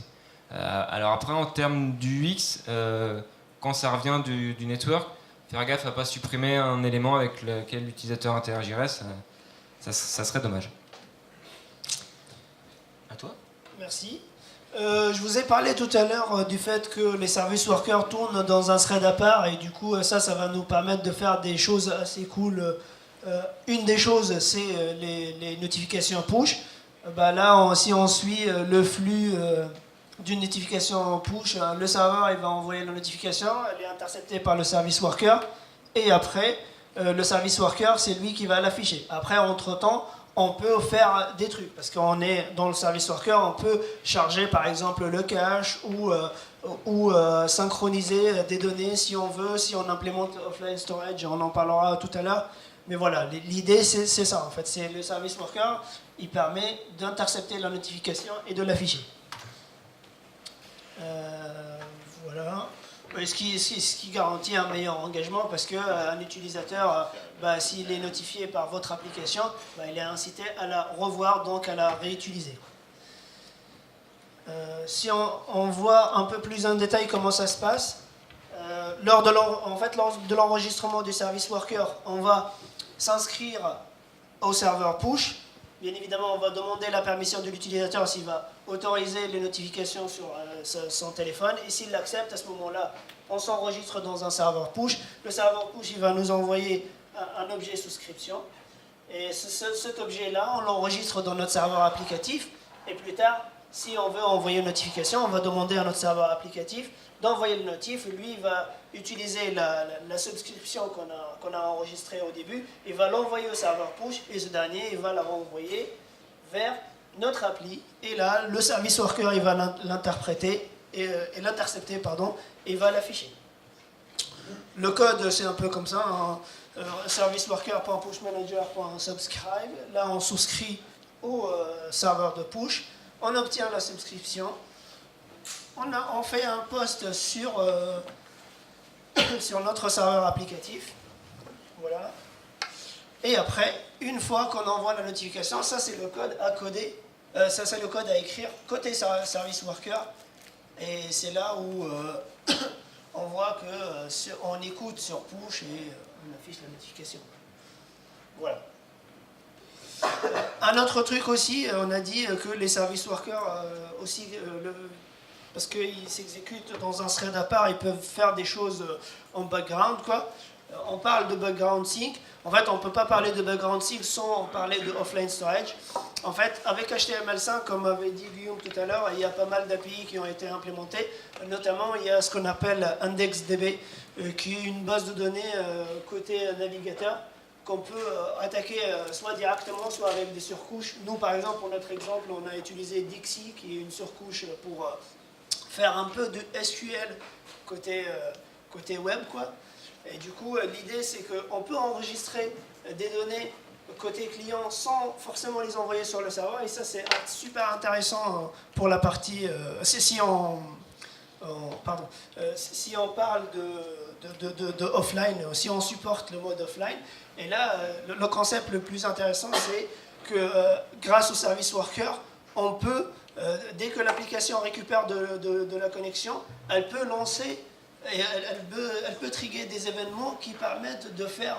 Alors après, en termes du UX, quand ça revient du network, faire gaffe à ne pas supprimer un élément avec lequel l'utilisateur interagirait, ça serait dommage. À toi ? Merci. Je vous ai parlé tout à l'heure du fait que les service workers tournent dans un thread à part, et du coup ça va nous permettre de faire des choses assez cool. Une des choses, c'est les notifications push. Là, si on suit le flux d'une notification push, le serveur il va envoyer la notification, elle est interceptée par le service worker, et après le service worker, c'est lui qui va l'afficher. Après, entre-temps, on peut faire des trucs, parce qu'on est dans le service worker, on peut charger par exemple le cache ou synchroniser des données si on veut, si on implémente offline storage, on en parlera tout à l'heure. Mais voilà, l'idée c'est ça en fait, c'est le service worker, il permet d'intercepter la notification et de l'afficher. Voilà. Ce qui garantit un meilleur engagement, parce qu'un utilisateur, s'il est notifié par votre application, il est incité à la revoir, donc à la réutiliser. Si on voit un peu plus en détail comment ça se passe, lors de l'enregistrement du service worker, on va s'inscrire au serveur push. Bien évidemment, on va demander la permission de l'utilisateur s'il va autoriser les notifications sur son téléphone. Et s'il l'accepte, à ce moment-là, on s'enregistre dans un serveur push. Le serveur push, il va nous envoyer un objet souscription. Et cet objet-là, on l'enregistre dans notre serveur applicatif. Et plus tard, si on veut envoyer une notification, on va demander à notre serveur applicatif d'envoyer le notif. Lui, il va utiliser la subscription qu'on a enregistrée au début, il va l'envoyer au serveur push, et ce dernier, il va la renvoyer vers notre appli. Et là, le service worker, il va l'interpréter, et l'intercepter, pardon, et il va l'afficher. Le code, c'est un peu comme ça, hein. Service worker.pushmanager.subscribe. Là, on souscrit au serveur de push, on obtient la subscription, on fait un post sur notre serveur applicatif. Voilà. Et après, une fois qu'on envoie la notification, ça c'est le code à coder, ça c'est le code à écrire côté service worker. Et c'est là où on voit qu'on écoute sur push et on affiche la notification. Voilà. Un autre truc aussi, on a dit que les service workers aussi, parce qu'ils s'exécutent dans un thread à part, ils peuvent faire des choses en background, quoi. On parle de background sync. En fait, on ne peut pas parler de background sync sans parler de offline storage. En fait, avec HTML5, comme avait dit Guillaume tout à l'heure, il y a pas mal d'API qui ont été implémentées. Notamment, il y a ce qu'on appelle IndexDB, qui est une base de données côté navigateur, qu'on peut attaquer soit directement, soit avec des surcouches. Nous, par exemple, pour notre exemple, on a utilisé Dixie, qui est une surcouche pour faire un peu de SQL côté web, quoi. Et du coup, l'idée, c'est qu'on peut enregistrer des données côté client sans forcément les envoyer sur le serveur. Et ça, c'est super intéressant pour la partie... si on parle de offline, si on supporte le mode offline. Et là, le concept le plus intéressant, c'est que grâce au service worker, on peut, dès que l'application récupère de la connexion, elle peut lancer et elle peut trigger des événements qui permettent de faire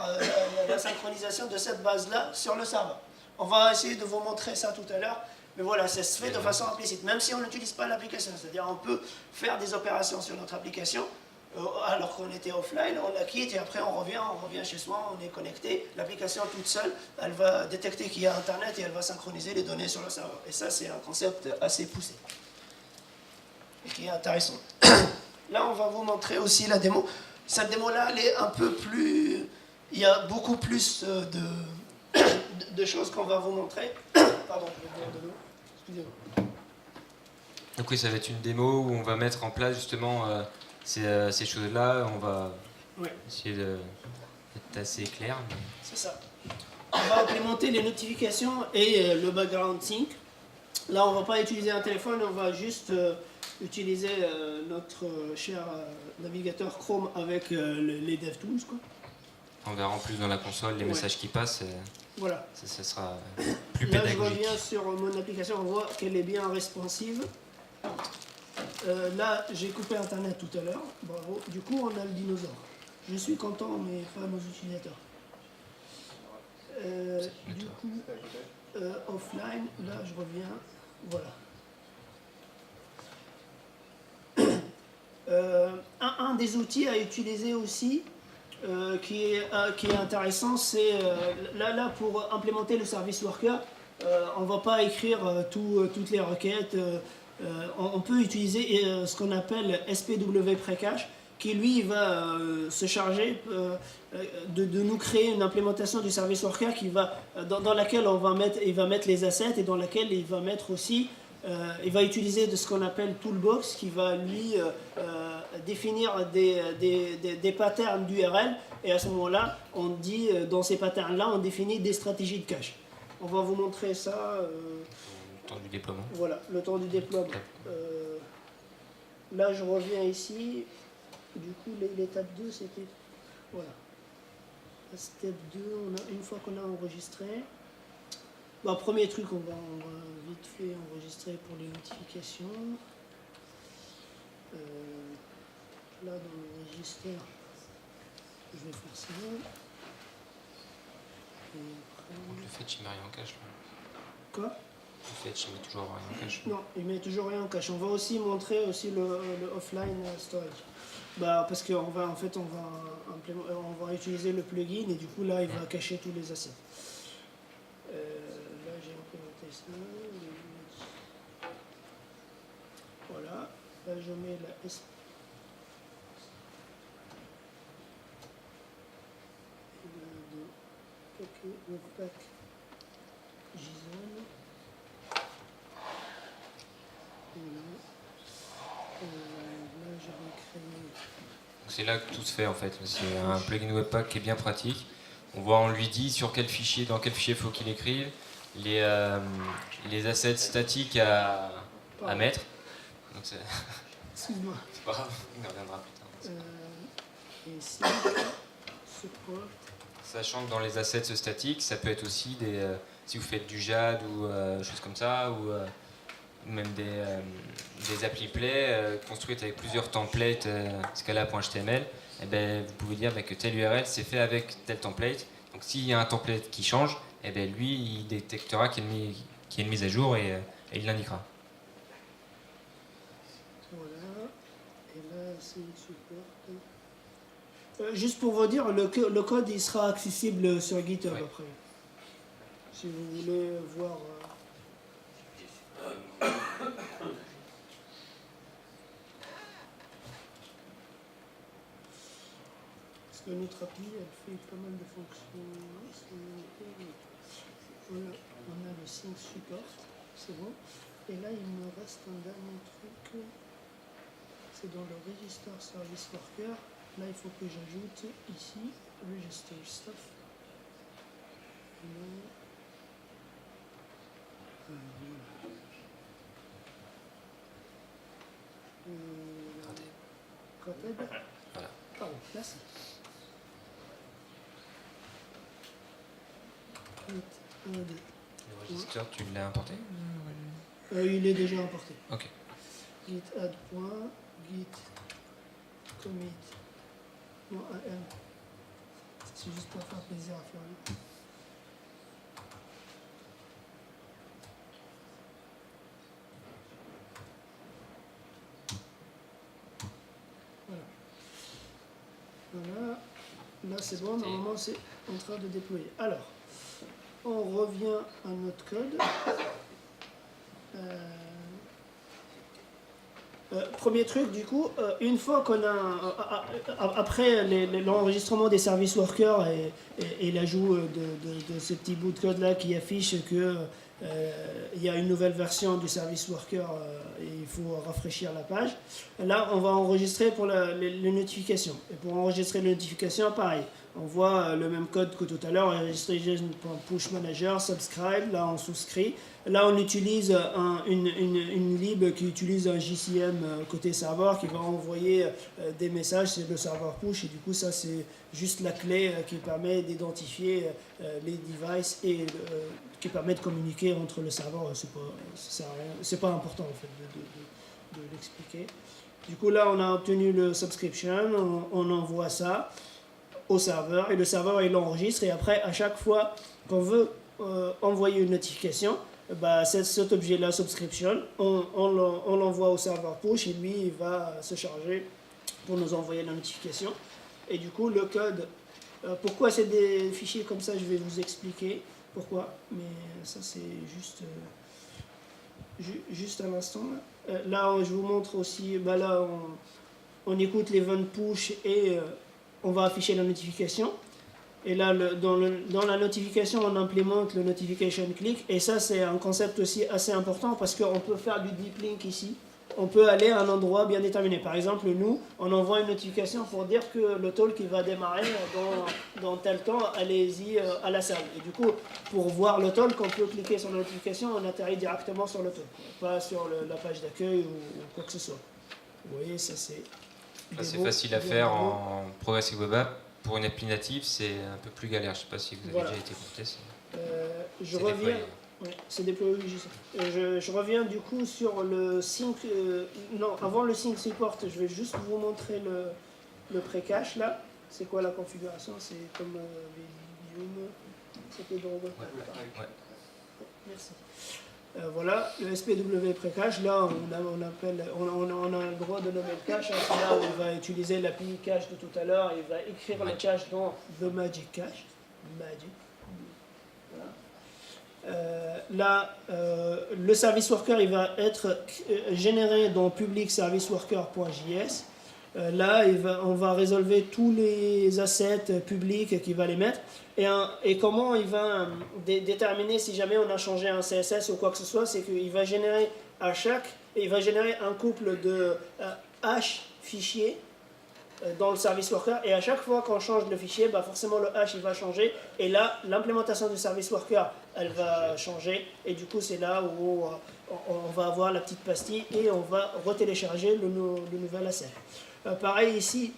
la synchronisation de cette base-là sur le serveur. On va essayer de vous montrer ça tout à l'heure. Mais voilà, ça se fait de façon implicite, même si on n'utilise pas l'application. C'est-à-dire on peut faire des opérations sur notre application alors qu'on était offline, on la quitte et après on revient chez soi, on est connecté. L'application toute seule, elle va détecter qu'il y a Internet et elle va synchroniser les données sur le serveur. Et ça, c'est un concept assez poussé et qui est intéressant. Là, on va vous montrer aussi la démo. Cette démo-là, elle est un peu plus... Il y a beaucoup plus de choses qu'on va vous montrer. Pardon, je vais boire de l'eau. Excusez-moi. Donc oui, ça va être une démo où on va mettre en place justement ces choses-là. On va essayer d'être assez clair. Mais... C'est ça. On va implémenter les notifications et le background sync. Là, on ne va pas utiliser un téléphone, on va juste utiliser notre cher navigateur Chrome avec les DevTools, quoi. On verra en plus dans la console les messages qui passent. Voilà. Ça sera plus Là, pédagogique. je reviens sur mon application, on voit qu'elle est bien responsive. Là, j'ai coupé Internet tout à l'heure. Bravo. Du coup, on a le dinosaure. Je suis content, mais pas nos utilisateurs. Du coup, offline, là, je reviens. Voilà. Un des outils à utiliser aussi, qui est intéressant, c'est là pour implémenter le service worker, on ne va pas écrire toutes les requêtes. On peut utiliser ce qu'on appelle SPW Precache, qui lui va se charger de nous créer une implémentation du service worker dans laquelle il va mettre les assets et dans laquelle il va mettre aussi il va utiliser de ce qu'on appelle Toolbox, qui va lui définir des patterns d'URL, et à ce moment-là, on dit dans ces patterns-là, on définit des stratégies de cache. On va vous montrer ça. Le temps du déploiement. Voilà, le temps du déploiement. Là, je reviens ici. Du coup, l'étape 2, c'était... Voilà. La step 2, une fois qu'on a enregistré... Bon, premier truc, on va vite fait enregistrer pour les notifications. Là, dans le register, je vais faire ça. Et après... Le fetch, il met rien en cache. Quoi? Le fetch, il met toujours rien en cache. Non, il met toujours rien en cache. On va aussi montrer aussi le offline storage. Parce qu'en va, en fait, on va utiliser le plugin et du coup, là, il va cacher tous les assets. Là, j'ai implémenté ça. Là, je mets la S. Et là, ok, Webpack JSON. Et là, je vais créer. C'est là que tout se fait en fait. C'est un plugin Webpack qui est bien pratique. On lui dit sur quel fichier, dans quel fichier il faut qu'il écrive, les assets statiques à mettre. Donc c'est Excuse-moi. pas grave, on y reviendra plus tard. Et ici, support. Sachant que dans les assets statiques, ça peut être aussi si vous faites du JAD ou choses comme ça, ou même des appli play construites avec plusieurs templates scala.html, et ben, vous pouvez dire que telle URL c'est fait avec tel template. Donc s'il y a un template qui change, et ben, lui il détectera qu'il y a une mise à jour et il l'indiquera. Voilà. Et là, c'est support. Juste pour vous dire, le code il sera accessible sur GitHub Oui. après. Si vous voulez voir. Parce que notre appli, elle fait pas mal de fonctionnalités. Voilà, on a le sync support, c'est bon. Et là, il me reste un dernier truc. C'est dans le register service worker. Là, il faut que j'ajoute ici register stuff. Cotted. Voilà. Pardon, merci. Le register, tu l'as importé? Il est déjà importé. Ok. Git add point, git commit. Non, AM. C'est juste pour faire plaisir à Florian. Voilà. Là, c'est bon. Normalement, c'est en train de déployer. Alors, on revient à notre code. Premier truc, du coup, une fois qu'on a, après l'enregistrement des service workers et l'ajout de ce petit bout de code là qui affiche que il y a une nouvelle version du service worker et il faut rafraîchir la page, là on va enregistrer pour les notifications. Et pour enregistrer les notifications, pareil, on voit le même code que tout à l'heure, registration.push manager, subscribe, là on souscrit. Là, on utilise une lib qui utilise un JCM côté serveur qui va envoyer des messages, c'est le serveur push, et du coup, ça, c'est juste la clé qui permet d'identifier les devices et qui permet de communiquer entre le serveur. C'est pas important, en fait, de l'expliquer. Du coup, là, on a obtenu le subscription, on envoie ça au serveur, et le serveur, il l'enregistre, et après, à chaque fois qu'on veut envoyer une notification, bah, cet objet-là, subscription, on l'envoie au serveur push et lui, il va se charger pour nous envoyer la notification. Et du coup, le code, pourquoi c'est des fichiers comme ça, je vais vous expliquer pourquoi, mais ça c'est juste un instant. Là, je vous montre aussi, bah, là, on écoute l'event push et on va afficher la notification. Et là, dans la notification, on implémente le notification click. Et ça, c'est un concept aussi assez important parce qu'on peut faire du deep link ici. On peut aller à un endroit bien déterminé. Par exemple, nous, on envoie une notification pour dire que le talk qui va démarrer dans tel temps, allez-y à la salle. Et du coup, pour voir le talk, on peut cliquer sur la notification, on atterrit directement sur le talk, pas sur la page d'accueil ou quoi que ce soit. Vous voyez, ça c'est... C'est facile à faire en Progressive Web App. Pour une appli native, c'est un peu plus galère. Je ne sais pas si vous avez déjà été confronté. Je reviens. Oui, c'est déployé. Je reviens du coup sur le sync. Non, avant le sync support, je vais juste vous montrer le pré-cache là. C'est quoi la configuration? C'est comme Vim. C'était dans votre. Ouais. Merci. Voilà, le SPW pré-cache, là on a le droit de nommer le cache, c'est là où il va utiliser l'API cache de tout à l'heure, il va écrire le cache dans the magic cache. Magic. Là, le service worker il va être généré dans public-service-worker.js. Là, on va résolver tous les assets publics qu'il va les mettre. Et comment il va déterminer si jamais on a changé un CSS ou quoi que ce soit, c'est qu'il va générer il va générer un couple de hash fichiers dans le service worker, et à chaque fois qu'on change le fichier, bah forcément le hash il va changer, et là l'implémentation du service worker elle va changer, et du coup c'est là où on va avoir la petite pastille et on va retélécharger le nouvel asset. Pareil ici,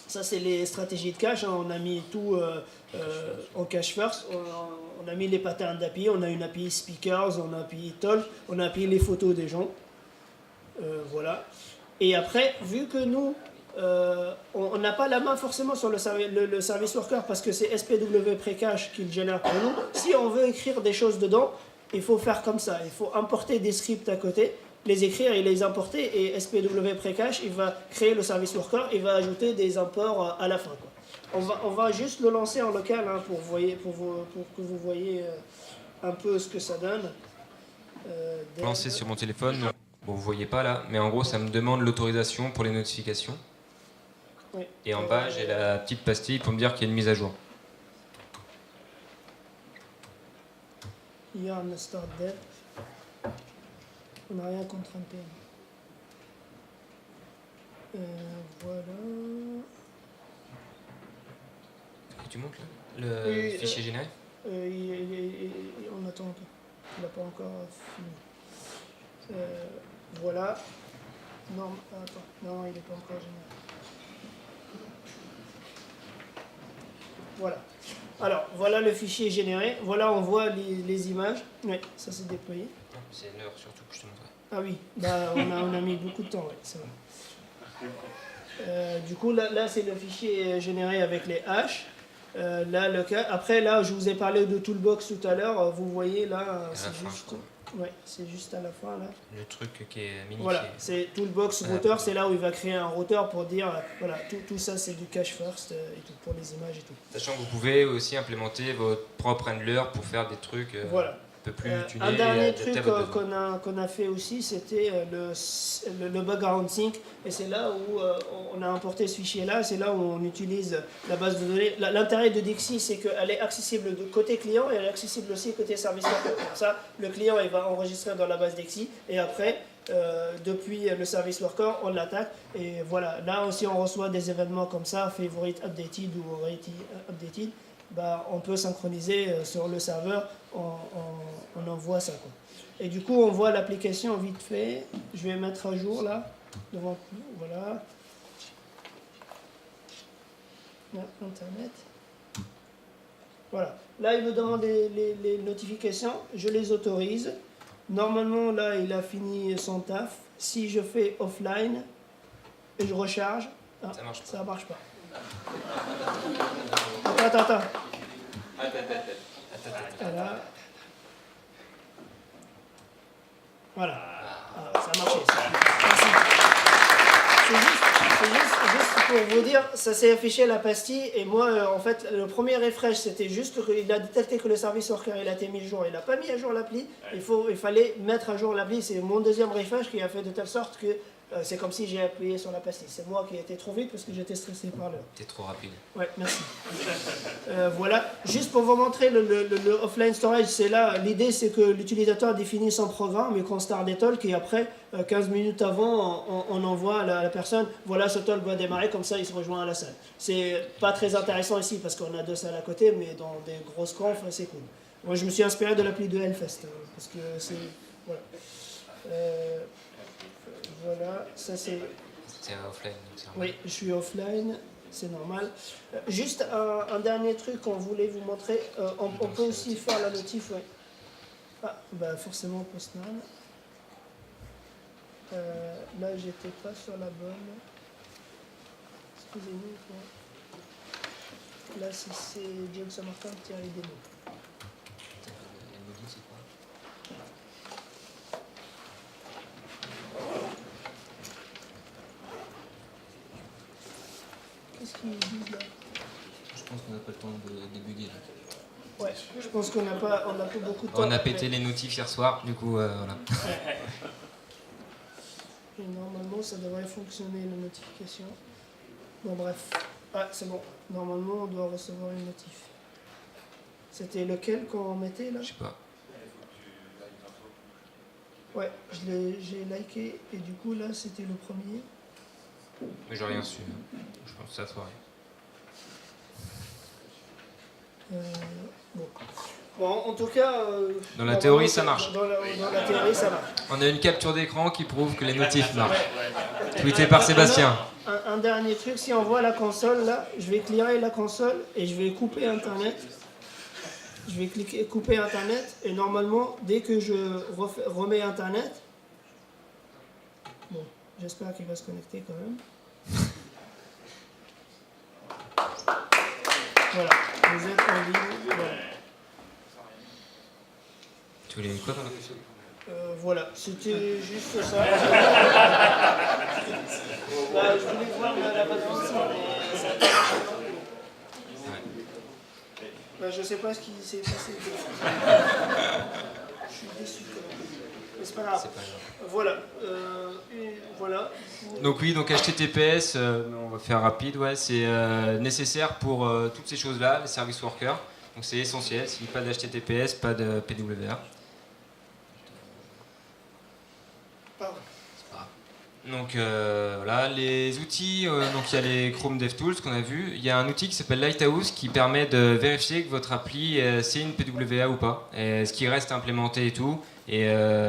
ça c'est les stratégies de cache, hein. On a mis tout en cache first, on a mis les patterns d'API, on a une API speakers, on a API talk, on a API les photos des gens, voilà. Et après, vu que nous on n'a pas la main forcément sur le service worker parce que c'est SPW Precache qui le génère pour nous. Si on veut écrire des choses dedans, il faut faire comme ça. Il faut importer des scripts à côté, les écrire et les importer. Et SPW Precache, il va créer le service worker et va ajouter des imports à la fin, quoi. On va juste le lancer en local hein, pour que vous voyez un peu ce que ça donne. Lancer sur mon téléphone. Bon, vous voyez pas là, mais en gros, ça me demande l'autorisation pour les notifications. Oui. Et en bas, j'ai la petite pastille pour me dire qu'il y a une mise à jour. Here on the start dev. On n'a rien contre NPM. Voilà. Et tu montes là le fichier généré on attend un peu. Il n'a pas encore fini. Voilà. Non, attends. Non, il n'est pas encore généré. Voilà. Alors, voilà le fichier généré. Voilà, on voit les images. Oui, ça s'est déployé. C'est l'heure surtout que je te montrerai. Ah oui, bah, on a mis beaucoup de temps, ouais, c'est vrai. Du coup, là c'est le fichier généré avec les hash. Là, après, là, je vous ai parlé de Toolbox tout à l'heure. Vous voyez, là, c'est juste à la fin, là. Le truc qui est minifié. Voilà, c'est Toolbox Router, c'est là où il va créer un routeur pour dire, voilà, tout ça, c'est du cache first et tout, pour les images et tout. Sachant que vous pouvez aussi implémenter votre propre handler pour faire des trucs voilà. un peu plus tunés. Un dernier truc qu'on a fait aussi, c'était le background sync. Et c'est là où on a importé ce fichier-là, c'est là où on utilise la base de données. L'intérêt de Dixie, c'est qu'elle est accessible de côté client et elle est accessible aussi côté service worker. Pour ça, le client il va enregistrer dans la base Dixie et après, depuis le service worker, on l'attaque. Et voilà, là aussi on reçoit des événements comme ça, favorite updated ou rate updated. Bah, on peut synchroniser sur le serveur, on envoie ça, quoi. Et du coup, on voit l'application vite fait. Je vais mettre à jour là, devant nous, voilà. Là, Internet. Voilà. Là, il me demande les notifications, je les autorise. Normalement, là, il a fini son taf. Si je fais offline et je recharge, ça marche pas. Attends. Voilà. Ah, ça a marché. Merci. C'est juste pour vous dire, ça s'est affiché la pastille et moi, en fait, le premier refresh, c'était juste qu'il a détecté que le service worker il a été mis à jour. Il n'a pas mis à jour l'appli. Il fallait mettre à jour l'appli. C'est mon deuxième refresh qui a fait de telle sorte que c'est comme si j'ai appuyé sur la pastille. C'est moi qui ai été trop vite parce que j'étais stressé par l'heure. T'es trop rapide. Ouais, merci. Voilà, juste pour vous montrer le offline storage, c'est là, l'idée c'est que l'utilisateur définit son programme et qu'on start des talks et après, 15 minutes avant, on envoie à la personne, voilà, ce talk va démarrer, comme ça il se rejoint à la salle. C'est pas très intéressant ici parce qu'on a deux salles à côté, mais dans des grosses confs, c'est cool. Moi je me suis inspiré de l'appli de Hellfest, parce que c'est... Voilà. Voilà, ça c'est... C'était offline. Oui, je suis offline, c'est normal. Juste un dernier truc qu'on voulait vous montrer. On peut aussi faire la notif, ouais. Ah, bah forcément Postman. Là, j'étais pas sur la bonne. Excusez-nous. Là, c'est James Martin qui a les démos. Qu'est-ce qu'ils disent là? Je pense qu'on n'a pas le temps de débugger là. Ouais, je pense qu'on n'a pas beaucoup de temps. On a pété les notifs hier soir, du coup, voilà. Et normalement, ça devrait fonctionner, la notification. Bon, bref. Ah, c'est bon. Normalement, on doit recevoir une notif. C'était lequel qu'on mettait, là? Je sais pas. Ouais, j'ai liké, et du coup, là, c'était le premier. Mais j'ai rien su. Je pense que ça soirée. Bon. Bon, en tout cas... Dans la théorie, ça marche. Dans la théorie, ça marche. On a une capture d'écran qui prouve que les notifs marchent. Tweeté par Sébastien. Un dernier truc, si on voit la console, là, je vais clearer la console et je vais couper Internet. Je vais cliquer couper Internet et normalement, dès que je remets Internet... Bon, j'espère qu'il va se connecter quand même. Voilà, vous êtes en ligne. Voilà. Tu voulais quoi dans la question? Voilà, c'était juste ça. Bah, je voulais voir la réponse, mais ça a pas marché non plus. Bah, je sais pas ce qui s'est passé. Je suis déçu quand même. Mais c'est pas grave. C'est pas grave. Voilà. Voilà. Donc oui, donc HTTPS, on va faire rapide, ouais, c'est nécessaire pour toutes ces choses-là, les service workers. Donc c'est essentiel. S'il n'y a pas d'HTTPS, pas de PWA. Pardon. Donc voilà, les outils, donc il y a les Chrome DevTools qu'on a vu. Il y a un outil qui s'appelle Lighthouse qui permet de vérifier que votre appli c'est une PWA ou pas, et ce qui reste implémenté et tout. Et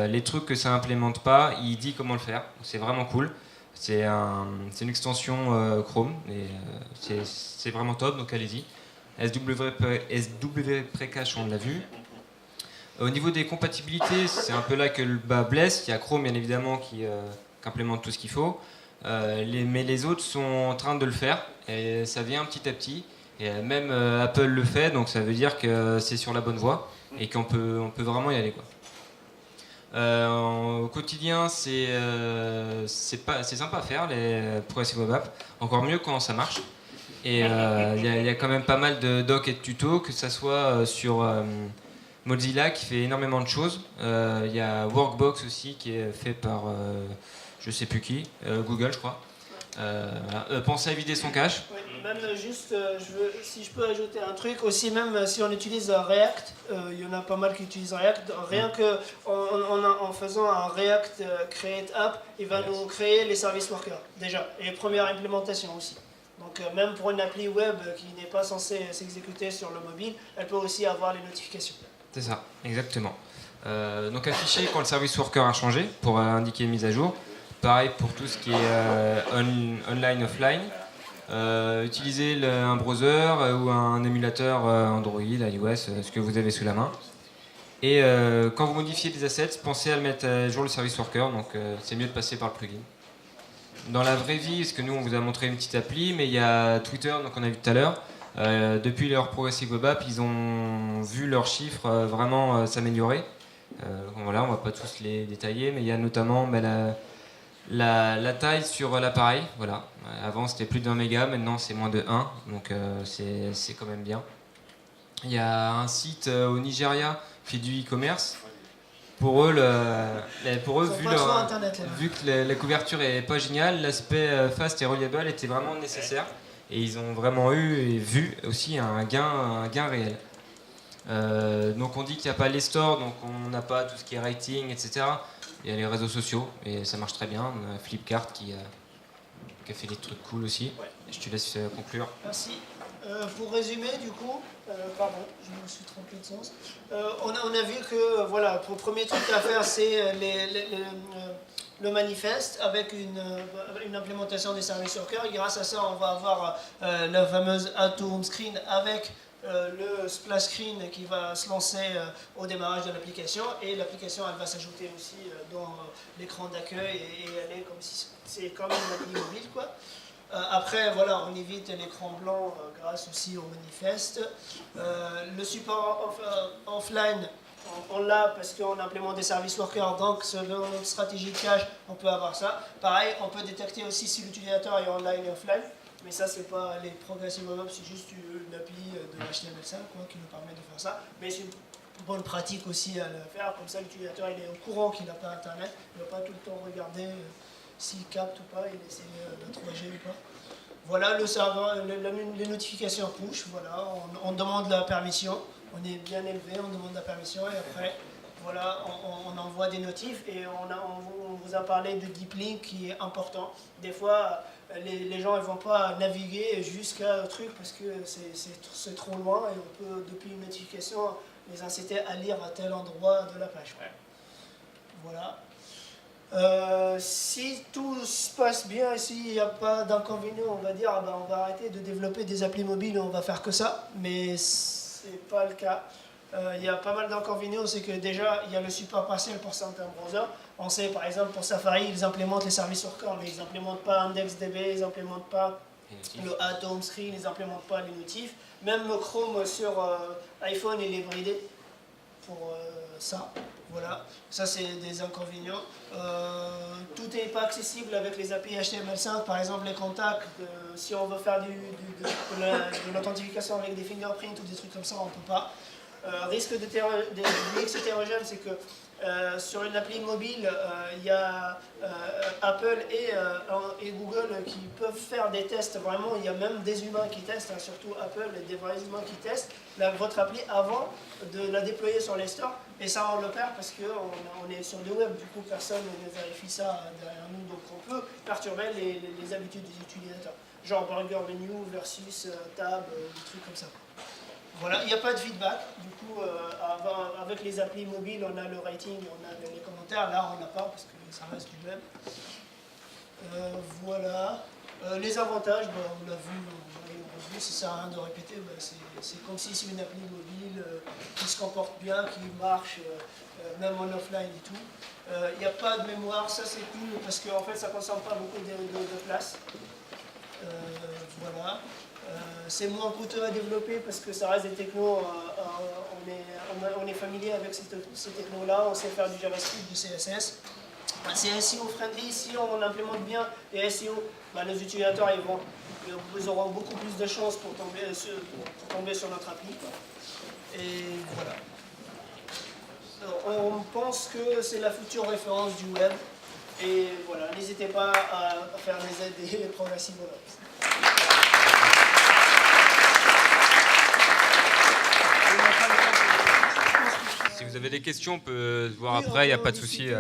les trucs que ça implémente pas, il dit comment le faire. C'est vraiment cool. C'est une extension Chrome et c'est vraiment top, donc allez-y. SW Precache, on l'a vu. Au niveau des compatibilités, c'est un peu là que le bas blesse. Il y a Chrome bien évidemment qui implémente tout ce qu'il faut, mais les autres sont en train de le faire et ça vient petit à petit. Et même Apple le fait, donc ça veut dire que c'est sur la bonne voie et qu'on peut vraiment y aller, quoi. Au quotidien, c'est sympa à faire, les Progressive Web App, encore mieux quand ça marche. Et il y a quand même pas mal de docs et de tutos, que ça soit sur Mozilla qui fait énormément de choses. Il y a Workbox aussi qui est fait par je sais plus qui, Google je crois. Voilà. Pensez à vider son cache. Oui, même juste, si je peux ajouter un truc aussi, même si on utilise React, il y en a pas mal qui utilisent React, rien que en faisant un React Create App, il va nous créer les service workers déjà, et première implémentation aussi. Donc même pour une appli web qui n'est pas censée s'exécuter sur le mobile, elle peut aussi avoir les notifications. C'est ça, exactement. Donc afficher quand le service worker a changé pour indiquer une mise à jour. Pareil pour tout ce qui est online, offline. Utiliser un browser ou un émulateur Android, iOS, ce que vous avez sous la main. Et quand vous modifiez des assets, pensez à le mettre à jour le service worker, donc c'est mieux de passer par le plugin. Dans la vraie vie, parce que nous on vous a montré une petite appli, mais il y a Twitter, donc on a vu tout à l'heure, depuis leur Progressive Web App, ils ont vu leurs chiffres vraiment s'améliorer. Voilà, on va pas tous les détailler, mais il y a notamment la taille sur l'appareil. Voilà. Avant c'était plus d'1 méga, maintenant c'est moins de 1, donc c'est quand même bien. Il y a un site au Nigeria qui fait du e-commerce. Pour eux, vu que la couverture est pas géniale, l'aspect fast et reliable était vraiment nécessaire. Et ils ont vraiment eu et vu aussi un gain réel. Donc on dit qu'il n'y a pas les stores, donc on n'a pas tout ce qui est rating, etc. Il y a les réseaux sociaux et ça marche très bien. On a Flipkart qui a fait des trucs cool aussi. Je te laisse conclure. Merci. Pour résumer, du coup, pardon, je me suis trompé de sens. On a vu que, voilà, le premier truc à faire, c'est le manifeste avec une implémentation des services workers. Et grâce à ça, on va avoir la fameuse Add to Home Screen avec le splash screen qui va se lancer au démarrage de l'application. Et l'application, elle va s'ajouter aussi dans l'écran d'accueil et elle est comme si c'est comme une appli mobile, quoi. Après, voilà, on évite l'écran blanc grâce aussi au manifeste. Le support offline, on l'a parce qu'on implémente des services workers, donc selon notre stratégie de cache, on peut avoir ça. Pareil, on peut détecter aussi si l'utilisateur est online et offline. Mais ça, c'est pas les Progressive Web Apps, c'est juste une appli de HTML5 qui nous permet de faire ça. Mais c'est une bonne pratique aussi à le faire, comme ça l'utilisateur il est au courant qu'il n'a pas Internet, il ne va pas tout le temps regarder s'il capte ou pas, il essaie de 3G ou pas. Voilà, le serveur, les notifications push, voilà, on demande la permission, on est bien élevé, on demande la permission et après, voilà, on envoie des notifs et on vous a parlé de deep link qui est important. Des fois, les gens ne vont pas naviguer jusqu'à un truc parce que c'est trop loin et on peut, depuis une notification, les inciter à lire à tel endroit de la page. Ouais. Voilà. Si tout se passe bien et s'il n'y a pas d'inconvénient, on va dire on va arrêter de développer des applis mobiles et on va faire que ça, mais c'est pas le cas. Il y a pas mal d'inconvénients, c'est que déjà il y a le support partiel pour certains browsers. On sait par exemple pour Safari, ils implémentent les services sur corps, mais ils n'implémentent pas IndexedDB, ils n'implémentent pas le Add Home Screen, ils n'implémentent pas les notifs. Même Chrome sur iPhone, il est bridé pour ça. Voilà, ça c'est des inconvénients. Tout n'est pas accessible avec les API HTML5, par exemple les contacts, si on veut faire de l'authentification avec des fingerprints ou des trucs comme ça, on ne peut pas. Risque de mix hétérogène, c'est que sur une appli mobile, il y a Apple et Google qui peuvent faire des tests. Vraiment, il y a même des humains qui testent, surtout Apple, des vrais humains qui testent votre appli avant de la déployer sur les stores. Et ça, on le perd parce qu'on est sur le web, du coup, personne ne vérifie ça derrière nous. Donc, on peut perturber les habitudes des utilisateurs. Genre Burger Menu versus Tab, des trucs comme ça. Voilà, il n'y a pas de feedback. Du coup, avec les applis mobiles, on a le rating, on a les commentaires. Là, on n'a pas parce que ça reste du web. Voilà. Les avantages, on l'a vu, ça sert à rien de répéter. C'est comme si c'est une appli mobile qui se comporte bien, qui marche, même en offline et tout. Il n'y a pas de mémoire, ça c'est cool parce qu'en fait, ça ne consomme pas beaucoup de place. Voilà. C'est moins coûteux à développer parce que ça reste des technos, on est familier avec ces technos-là, on sait faire du JavaScript, du CSS. C'est SEO friendly, si on implémente bien les SEO, les utilisateurs ils auront beaucoup plus de chances pour tomber sur notre appli. Et voilà. Alors, on pense que c'est la future référence du web. Et voilà, n'hésitez pas à faire des aides et les Progressive Web Apps. Si vous avez des questions, on peut se voir après, il n'y a pas de souci.